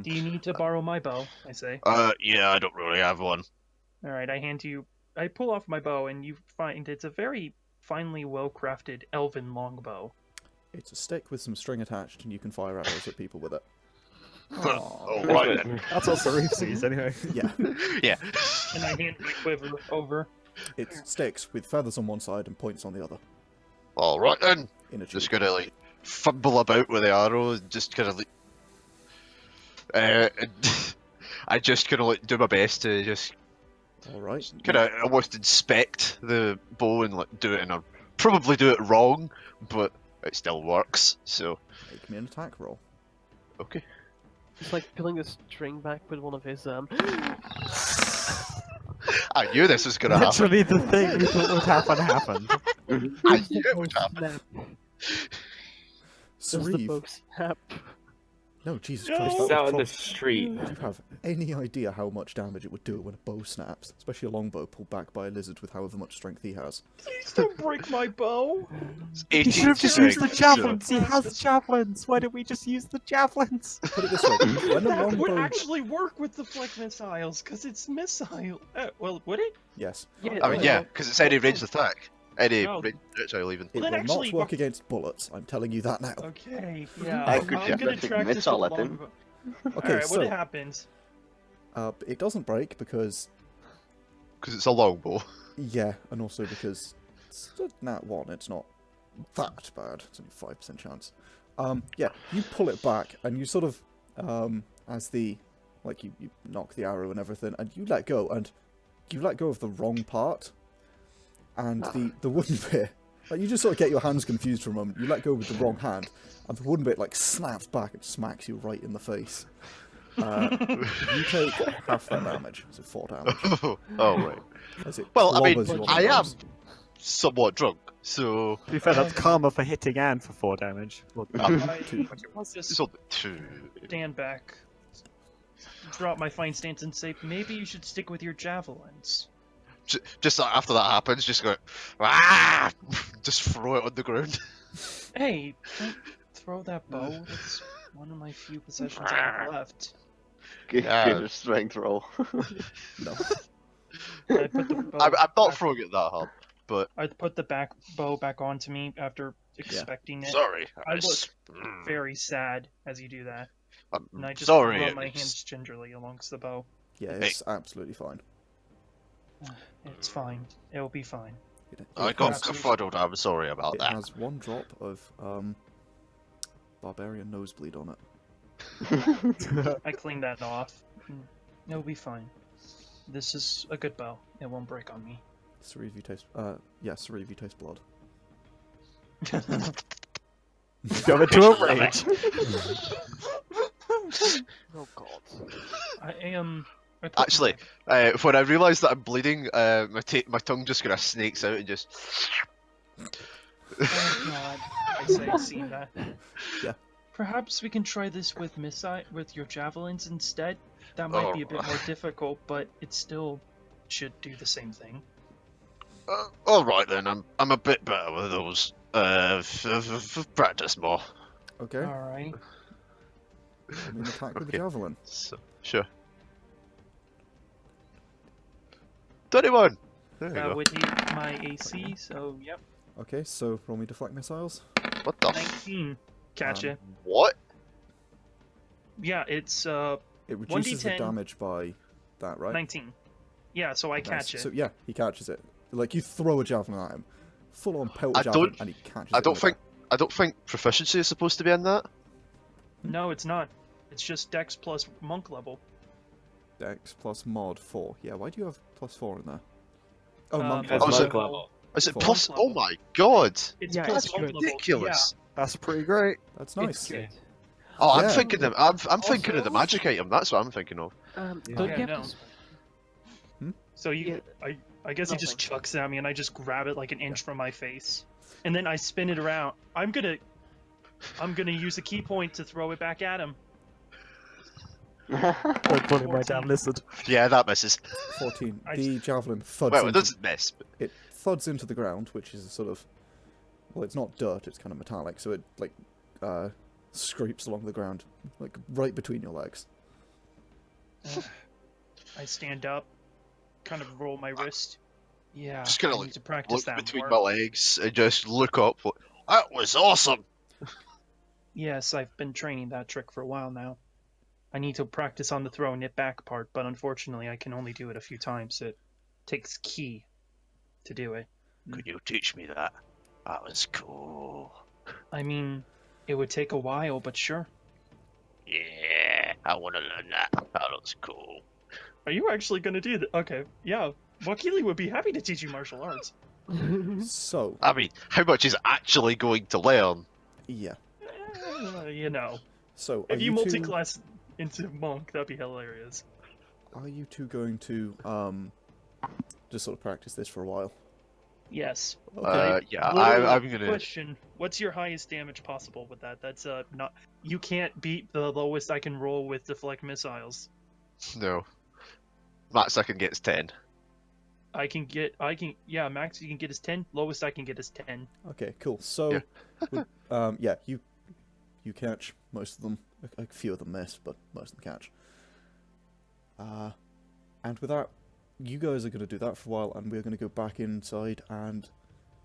Do you need to borrow my bow? I say. Yeah, I don't really have one. All right. I hand you. I pull off my bow, and you find it's a very finely well-crafted elven longbow. It's a stick with some string attached, and you can fire arrows at people with it. Oh, right then. That's what Sauriv sees anyway. Yeah, Yeah. And I hand my quiver over. it's sticks with feathers on one side and points on the other. Alright then. In a Just tube. gonna, like, fumble about with the arrow and just kind of, like... I just kind of, like, do my best to just Alright. kind of almost inspect the bow and, like, do it in a... Probably do it wrong, but it still works, so... Make me an attack roll. Okay. He's like peeling the string back with one of his I knew this was gonna happen. Literally the thing we thought would happen happened. I Does knew the it would bow happen. snap? Does the bow Sauriv, snap? No, Jesus No. Christ, It's that out would in the prob- street. Do you have any idea how much damage it would do when a bow snaps? Especially a longbow pulled back by a lizard with however much strength he has. Please don't break my bow. He should have just used the javelins. He has Practice. javelins. Why don't we just use the javelins? Put it this way, when a That would longbow... actually work with the flick missiles, because it's missile. Well, would it? Yes. Yeah, I mean, yeah, because it's any ranged attack. Any No. ranged projectile even. It Well, then will actually, not work against bullets, I'm telling you that now. Okay, yeah. I I'm could just gonna take track this missile with at him. longbow. Okay, Alright, so what happens? it doesn't break because, Because it's a longbow. yeah, and also because it's a nat 1, it's not that bad. It's only 5% chance. Yeah, you pull it back, and you sort of, as the, like, you knock the arrow and everything, and you let go, and you let go of the wrong part, and the wooden bit, like, you just sort of get your hands confused for a moment. You let go with the wrong hand, and the wooden bit, like, snaps back and smacks you right in the face. You take half that damage, so 4 damage. Oh, right. As it Well, I mean, clobbers you on the I am nose. somewhat drunk, so... To be fair, that's karma for hitting Anne for 4 damage. Well, Let's just It's all 2. stand back. Drop my fine stance and say, maybe you should stick with your javelins. Just after that happens, just go, ah! Just throw it on the ground. Hey, don't throw that bow. That's one of my few possessions I have left. Get a strength roll. No. I put the bow I'm not back- throwing it that hard, but I put the bow back onto me after expecting it. sorry. I look was- very sad as you do that. I'm And I just sorry. run my it's- hands gingerly alongst the bow. Yeah, it's absolutely fine. It's fine. It'll be fine. I got has, confuddled. I'm sorry about it that. has 1 drop of barbarian nosebleed on it. I cleaned that off. It'll be fine. This is a good bow. It won't break on me. Sauriv, you taste Sauriv, you taste blood. go into a rage. Oh god. I am. Actually, when I realise that I'm bleeding, my tongue just kind of snakes out and just. Oh god, I say, see that. Yeah. Perhaps we can try this with your javelins instead. That might be a bit more difficult, but it still should do the same thing. All right then, I'm a bit better with those. Practice more. Okay, All right. I mean attack with the Okay. javelin. So, sure. 21. There you That go. would hit my AC, so yep. Okay, so roll me deflect missiles. What the? 19. Gotcha. What? Yeah, it's It reduces the 1d10. damage by that, right? 19. Yeah, so I Nice. catch it. So yeah, he catches it. Like you throw a javelin at him, full on pelt I a javelin, don't- and he catches I it. don't in think. I don't think proficiency is supposed to be in that. No, it's not. It's just Dex plus monk level. the Dex plus mod 4. Yeah, why do you have plus 4 in there? Oh, monk That's Oh, level. so- monk level. Is it Four. plus? Monk Oh level. my god! It's Yeah, plus it's monk good. level. Ridiculous. That's pretty great. That's It's nice. good. Oh, I'm Yeah. thinking of. I'm thinking of the magic item. That's what I'm thinking of. Don't Yeah, you have no. this? So I guess he just Nothing. chucks it at me, and I just grab it like an inch from my face, and then I spin it around. I'm gonna use a key point to throw it back at him. Don't bully my damn lizard. Yeah, that misses. 14. I The javelin thuds Well, it into, doesn't miss. But... it thuds into the ground, which is a sort of, well, it's not dirt, it's kind of metallic, so it like scrapes along the ground, like right between your legs. I stand up, kind of roll my wrist. Yeah, Just kinda I like need to practice Look that between more. my legs and just look up. Like, that was awesome. Yes, I've been training that trick for a while now. I need to practice on the throwing it back part, but unfortunately I can only do it a few times. It takes ki to do it. Could you teach me that? That was cool. I mean, it would take a while, but sure. Yeah, I want to learn that. That looks cool. Are you actually going to do that? Okay, yeah. Wakili would be happy to teach you martial arts. So, I mean, how much is actually going to learn? yeah. You know, So, if are you two, multi-class into monk, that'd be hilarious. are you two going to just sort of practice this for a while? Yes. Okay. Yeah, Literally, I'm gonna. Question: what's your highest damage possible with that? That's not. You can't beat the lowest I can roll with deflect missiles. No. Max I can get is 10. Yeah, max you can get is 10. Lowest I can get is 10. Okay, cool. So, yeah, you catch most of them. A few of them miss, but most of them catch. And with that, you guys are going to do that for a while, and we're going to go back inside and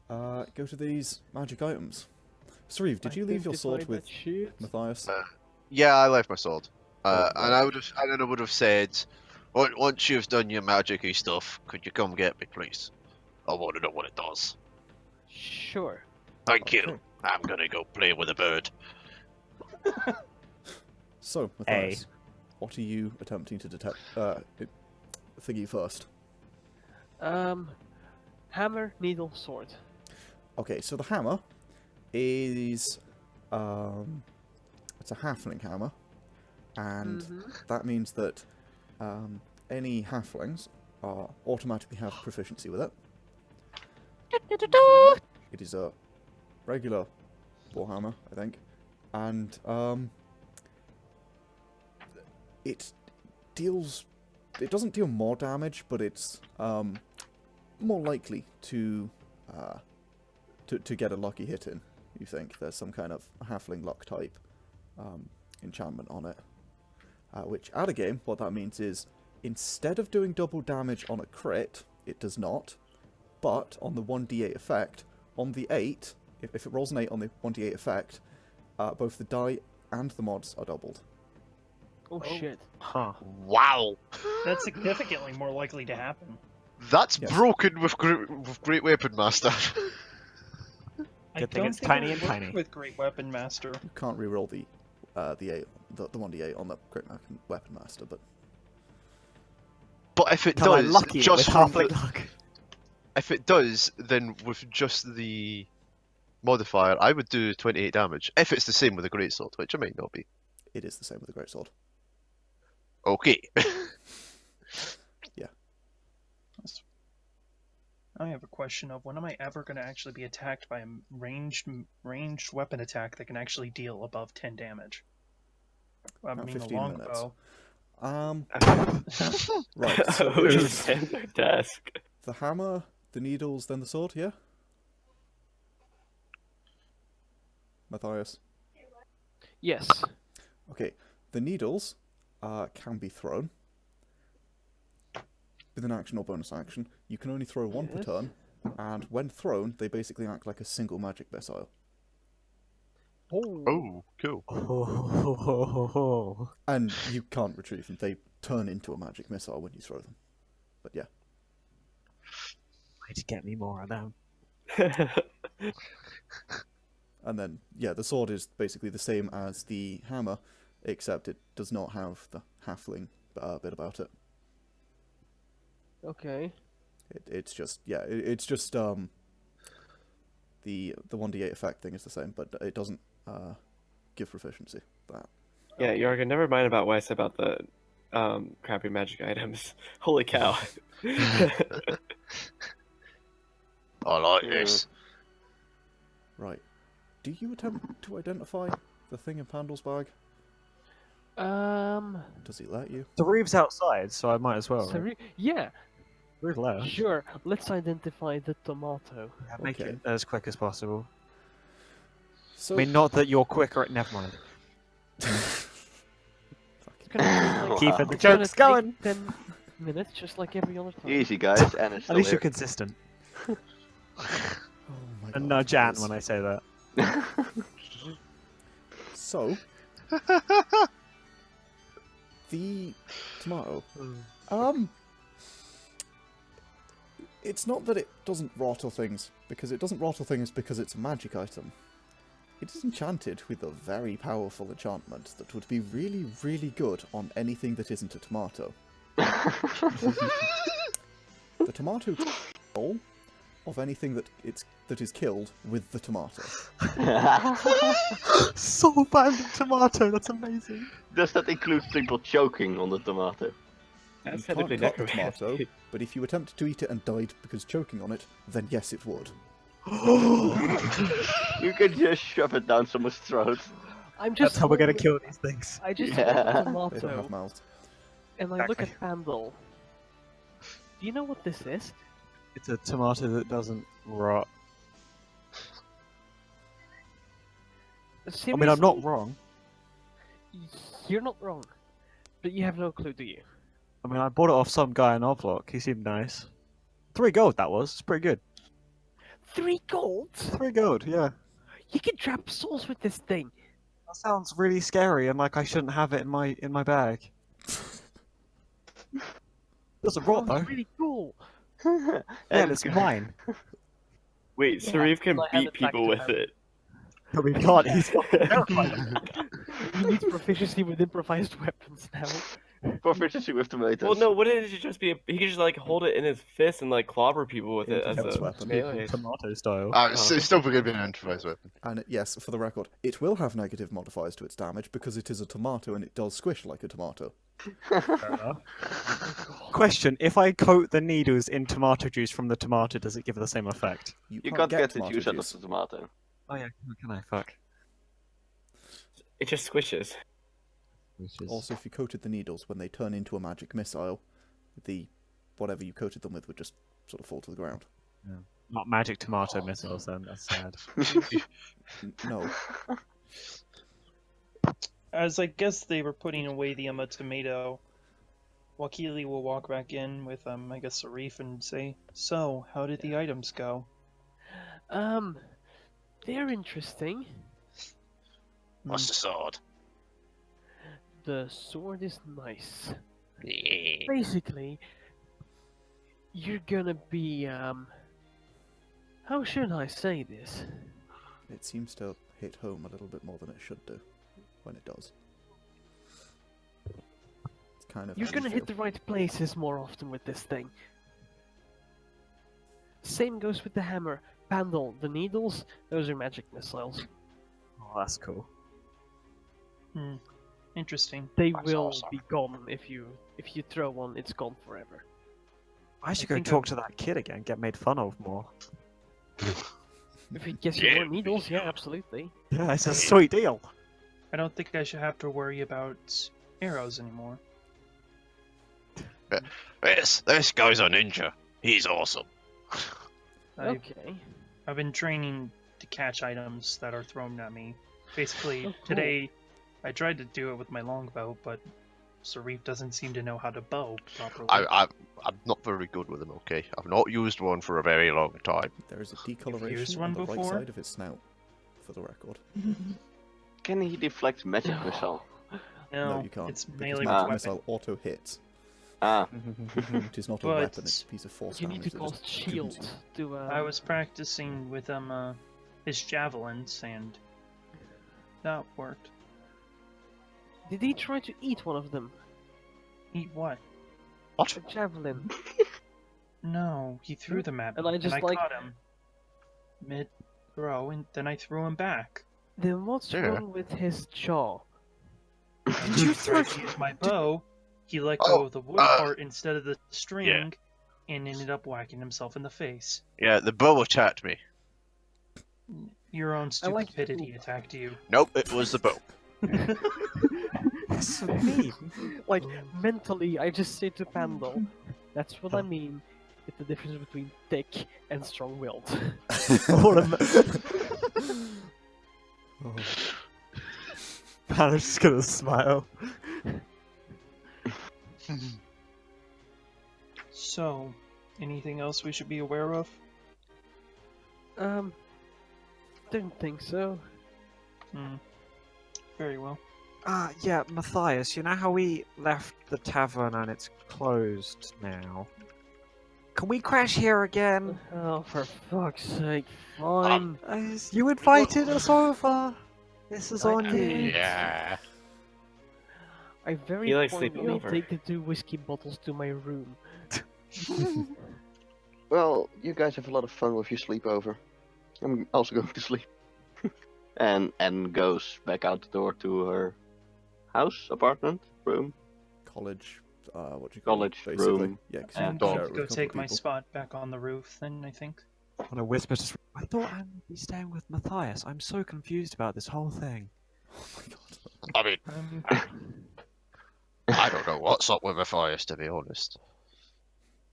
go to these magic items. Sauriv, did you leave your sword with Mathias? Yeah, I left my sword. Right. And I would have said, once you've done your magic-y stuff, could you come get me, please? I want to know what it does. Sure. Thank Okay. you. I'm gonna go play with a bird. So, Mathias, what are you attempting to detect? Thingy first. Hammer, needle, sword. Okay, so the hammer is it's a halfling hammer, and that means that any halflings automatically have proficiency with it. It is a regular warhammer, I think, and it doesn't deal more damage, but it's more likely to get a lucky hit in. You think there's some kind of halfling luck type enchantment on it, which at a game, what that means is instead of doing double damage on a crit, it does not, but on the 1d8 effect, on the 8, if it rolls an 8 on the 1d8 effect, both the die and the mods are doubled. Oh shit. Huh. Wow. That's significantly more likely to happen. That's Yes. broken with Great Weapon Master. I Good thing don't it's think tiny it and worked tiny. with Great Weapon Master. You can't reroll the 1d8 on the Great Weapon Master, but But if it Can I does, lucky it just with from halfling the, luck? if it does, then with just the modifier, I would do 28 damage. If it's the same with the greatsword, which it might not be. it is the same with the Greatsword. Okay. I have a question of when am I ever going to actually be attacked by a ranged weapon attack that can actually deal above 10 damage? I About mean, a 15 minutes. longbow. Right, so Who it is is at their desk? the hammer, the needles, then the sword, yeah? Mathias? Yes. Okay, the needles can be thrown with an action or bonus action. You can only throw one per Yes. turn, and when thrown, they basically act like a single magic missile. Oh, cool. Oh. And you can't retrieve them. They turn into a magic missile when you throw them. But yeah. Way to get me more of them. And then, yeah, the sword is basically the same as the hammer, except it does not have the halfling bit about it. Okay. It's just, yeah, it's just, the 1d8 effect thing is the same, but it doesn't give proficiency. That. Yeah, Yargon, never mind about what I said about the crappy magic items. Holy cow. I like this. Right. Do you attempt to identify the thing in Pandal's bag? Does he let you? The roof's outside, so I might as well. Right? Yeah, Roof left. sure. Let's identify the tomato. Yeah, make Okay. it as quick as possible. So, I mean, not that you're quicker. Never mind. It's gonna take, Keeping the it's gonna jokes take going. 10 minutes, just like every other time. Easy, guys, and it's At still least here. you're consistent. oh my And God, nudge Jan guys. when I say that. So, the tomato. It's not that it doesn't rot or things, because it doesn't rot or things because it's a magic item. It is enchanted with a very powerful enchantment that would be really, really good on anything that isn't a tomato. The tomato control of anything that is killed with the tomato. So bad tomato. That's amazing. Does that include people choking on the tomato? You That's can't technically cut the necromancy. tomato, but if you attempted to eat it and died because choking on it, then yes, it would. You can just shove it down someone's throat. I'm just. That's how we're gonna holding- kill these things. I just Yeah. hold the They don't have tomato mouths. and I look Exactly. at Pandal. Do you know what this is? It's a tomato that doesn't rot. I mean, I'm not Seriously? wrong. You're not wrong, but you have no clue, do you? I mean, I bought it off some guy in Ovlock. He seemed nice. 3 gold, that was. It's pretty good. 3 gold? 3 gold, yeah. You can trap souls with this thing. That sounds really scary, and like I shouldn't have it in my bag. Doesn't rot though. Sounds really cool. Yeah, and it's mine. Wait, Yeah, Sauriv can I hand beat it back people to with him. it. No, we can't. He's fucking terrified. He needs proficiency with improvised weapons now. Proficiency with tomatoes. Well, no, wouldn't it just be? He could just like hold it in his fist and like clobber people with it as Defense a weapon. melee. Tomato style. It's still going to be an improvised weapon. And yes, for the record, it will have negative modifiers to its damage because it is a tomato and it does squish like a tomato. Fair enough. Question: if I coat the needles in tomato juice from the tomato, does it give the same effect? You can't get the tomato juice out of juice. the tomato. Oh yeah, can I? Fuck. It just squishes. Also, if you coated the needles, when they turn into a magic missile, the whatever you coated them with would just sort of fall to the ground. Not magic tomato missiles, then. That's sad. No. As I guess they were putting away the tomato, Wakili will walk back in with I guess Sauriv and say, "So, how did the items go?" They're interesting. What's the sword? The sword is nice. Yeah. Basically, you're gonna be, how should I say this? It seems to hit home a little bit more than it should do when it does. It's kind of You're gonna hit the right places more often with this thing. Same goes with the hammer. Pandal, the needles, those are magic missiles. Oh, that's cool. Interesting. They That's will awesome. be gone if you throw one. It's gone forever. I should I go think talk to that kid again. Get made fun of more. If it gets you more needles, yeah, absolutely. Yeah, it's a sweet deal. I don't think I should have to worry about arrows anymore. This guy's a ninja. He's awesome. Okay. I've been training to catch items that are thrown at me. Basically, Oh, cool. today I tried to do it with my longbow, but Sauriv doesn't seem to know how to bow properly. I'm not very good with them. Okay, I've not used one for a very long time. There is a used decoloration one on the right before? side of its snout, for the record. Can he deflect magic missile? no, you can't. it's Because melee with magic weapon. missile auto hits. Ah, It is not a But weapon, it's a piece of force You need damage to that just cast shield goons to. I was practicing with his javelins, and that worked. Did he try to eat one of them? Eat what? A javelin. No, he threw them at me, And I just, like- caught him mid-throw, and then I threw him back. Then what's Yeah. wrong with his jaw? Did you throw my bow? He let Oh, go of the wood part instead of the string, and ended up whacking himself in the face. Yeah, the bow attacked me. Your own I like- stupidity attacked you. Nope, it was the bow. That's so mean. Like, mentally, I just say to Pandal, that's what I mean with the difference between thick and strong-willed. What a Man, I'm just gonna smile. So, anything else we should be aware of? Don't think so. Very well. Yeah, Mathias, you know how we left the tavern and it's closed now? Can we crash here again? Oh, for fuck's sake, fine. You invited us over. This is I on you. Yeah. I very He likes sleeping pointedly over. take the 2 whiskey bottles to my room. well, you guys have a lot of fun with your sleepover. I'm also going to sleep. and goes back out the door to her house, apartment, room. college what do you call College it, basically. room. Yeah, 'cause I'm you can going share to it with go a couple take of my people. spot back on the roof then, I think. On a whisper, just I thought Anne would be staying with Matthias. I'm so confused about this whole thing. Oh my god. I mean, Um, I don't know what's up with Mathias, to be honest.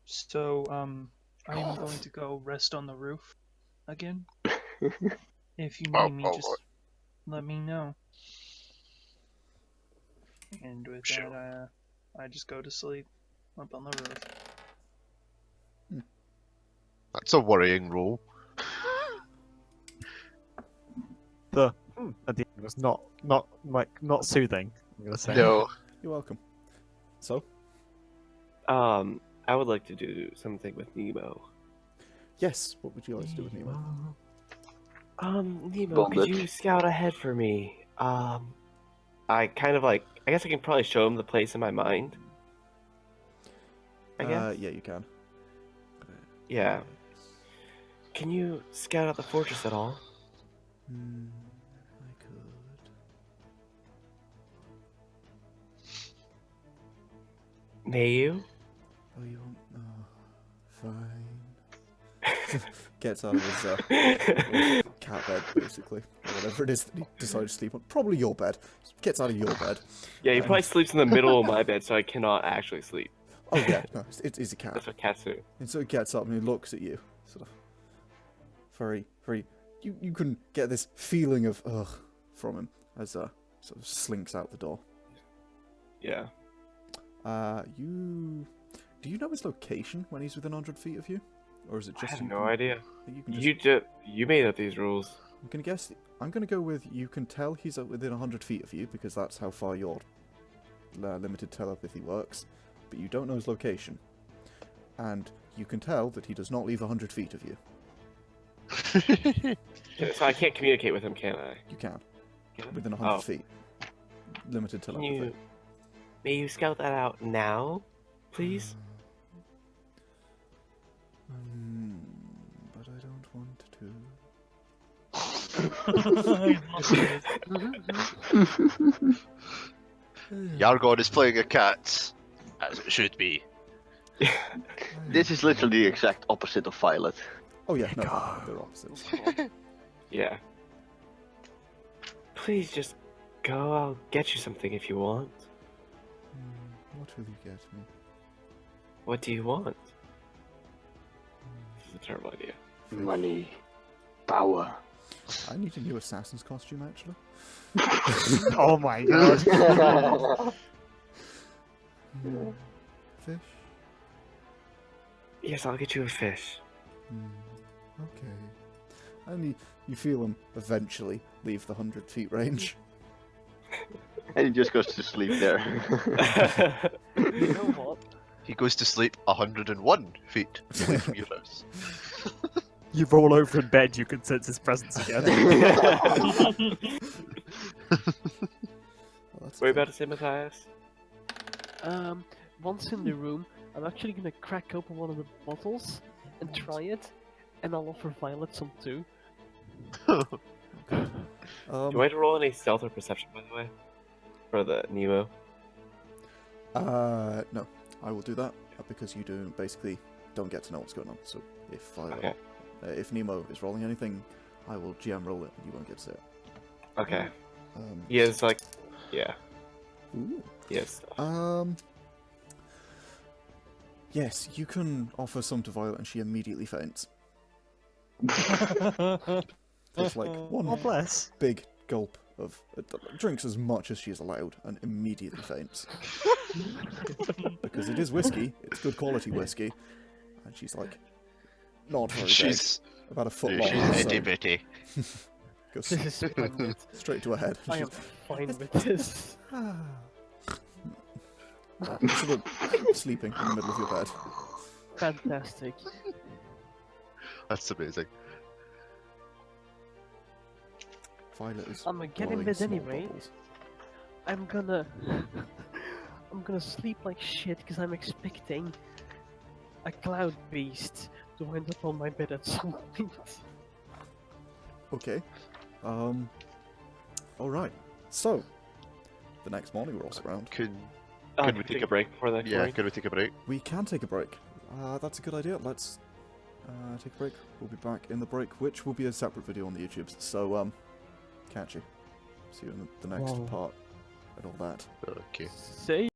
so, I am going to go rest on the roof again. If you Oh, need me, oh, just let me know. And with Sure. that, I just go to sleep up on the roof. That's a worrying role. The at the end was not soothing. I'm gonna say. No. You're welcome. So, I would like to do something with Nemo. yes, what would you like to do with Nemo? Nemo, could you Bondage. scout ahead for me? I kind of like. I guess I can probably show him the place in my mind. I guess. Yeah, you can. Yeah. Can you scout out the fortress at all? I could. May you? Oh, you want? Oh, fine. Gets out of his cat bed, basically, or whatever it is that he decided to sleep on. Probably your bed. Gets out of your bed. Yeah, he probably sleeps in the middle of my bed, so I cannot actually sleep. Oh yeah, no, it is a cat. That's what cats do. And so he gets up and he looks at you, sort of very. You can get this feeling of ugh from him as sort of slinks out the door. Yeah. Do you know his location when he's within 100 feet of you, or is it I just have you no can- idea. You can just, You made up these rules. I'm gonna guess. I'm gonna go with you can tell he's within 100 feet of you because that's how far your limited telepathy works. But you don't know his location, and you can tell that he does not leave 100 feet of you. So I can't communicate with him, can I? You can Can I? within 100 Oh. feet. Limited Can telepathy. you? May you scout that out now, please? But I don't want to. Yargon is playing a cat, as it should be. This is literally the exact opposite of Violet. Oh yeah, no, they're opposites. Yeah. Please just go. I'll get you something if you want. What will you get me? What do you want? This is a terrible idea. Money. Power. I need a new assassin's costume, actually. Oh my god. Fish? Yes, I'll get you a fish. Okay. And you feel him eventually leave the 100 feet range. And he just goes to sleep there. You know what? He goes to sleep 101 feet away from your house. You roll over in bed, you can sense his presence again. Well, that's What are you okay. about to say, Matthias? Once in the room, I'm actually gonna crack open one of the bottles and try it, and I'll offer Violet some too. Do I have to roll any stealth or perception, by the way? For the Nemo? No, I will do that because you basically don't get to know what's going on. So Okay. if Nemo is rolling anything, I will GM roll it and you won't get to see it. Okay. Yeah, it's like... Yeah. Ooh. Yes. Yes, you can offer some to Violet and she immediately faints. Just like one Oh bless. big gulp of drinks as much as she is allowed and immediately faints. Because it is whiskey, it's good quality whiskey, and she's like not very She's big, about a foot long. itty So bitty. goes This is splendid. straight to her head. I am fine with this. Sort of sleeping in the middle of your bed. Fantastic. That's amazing. Violet is I'm gonna get in blowing bed small anyway. bubbles. I'm gonna sleep like shit because I'm expecting a cloud beast to wind up on my bed at some point. Okay. Alright. So, the next morning rolls around. Can Can we take a break before that? Yeah, can we take a break? We can take a break. That's a good idea. Let's take a break. We'll be back in the break, which will be a separate video on the YouTubes. So, catch you. See you in the next Wow. part and all that. Okay. Say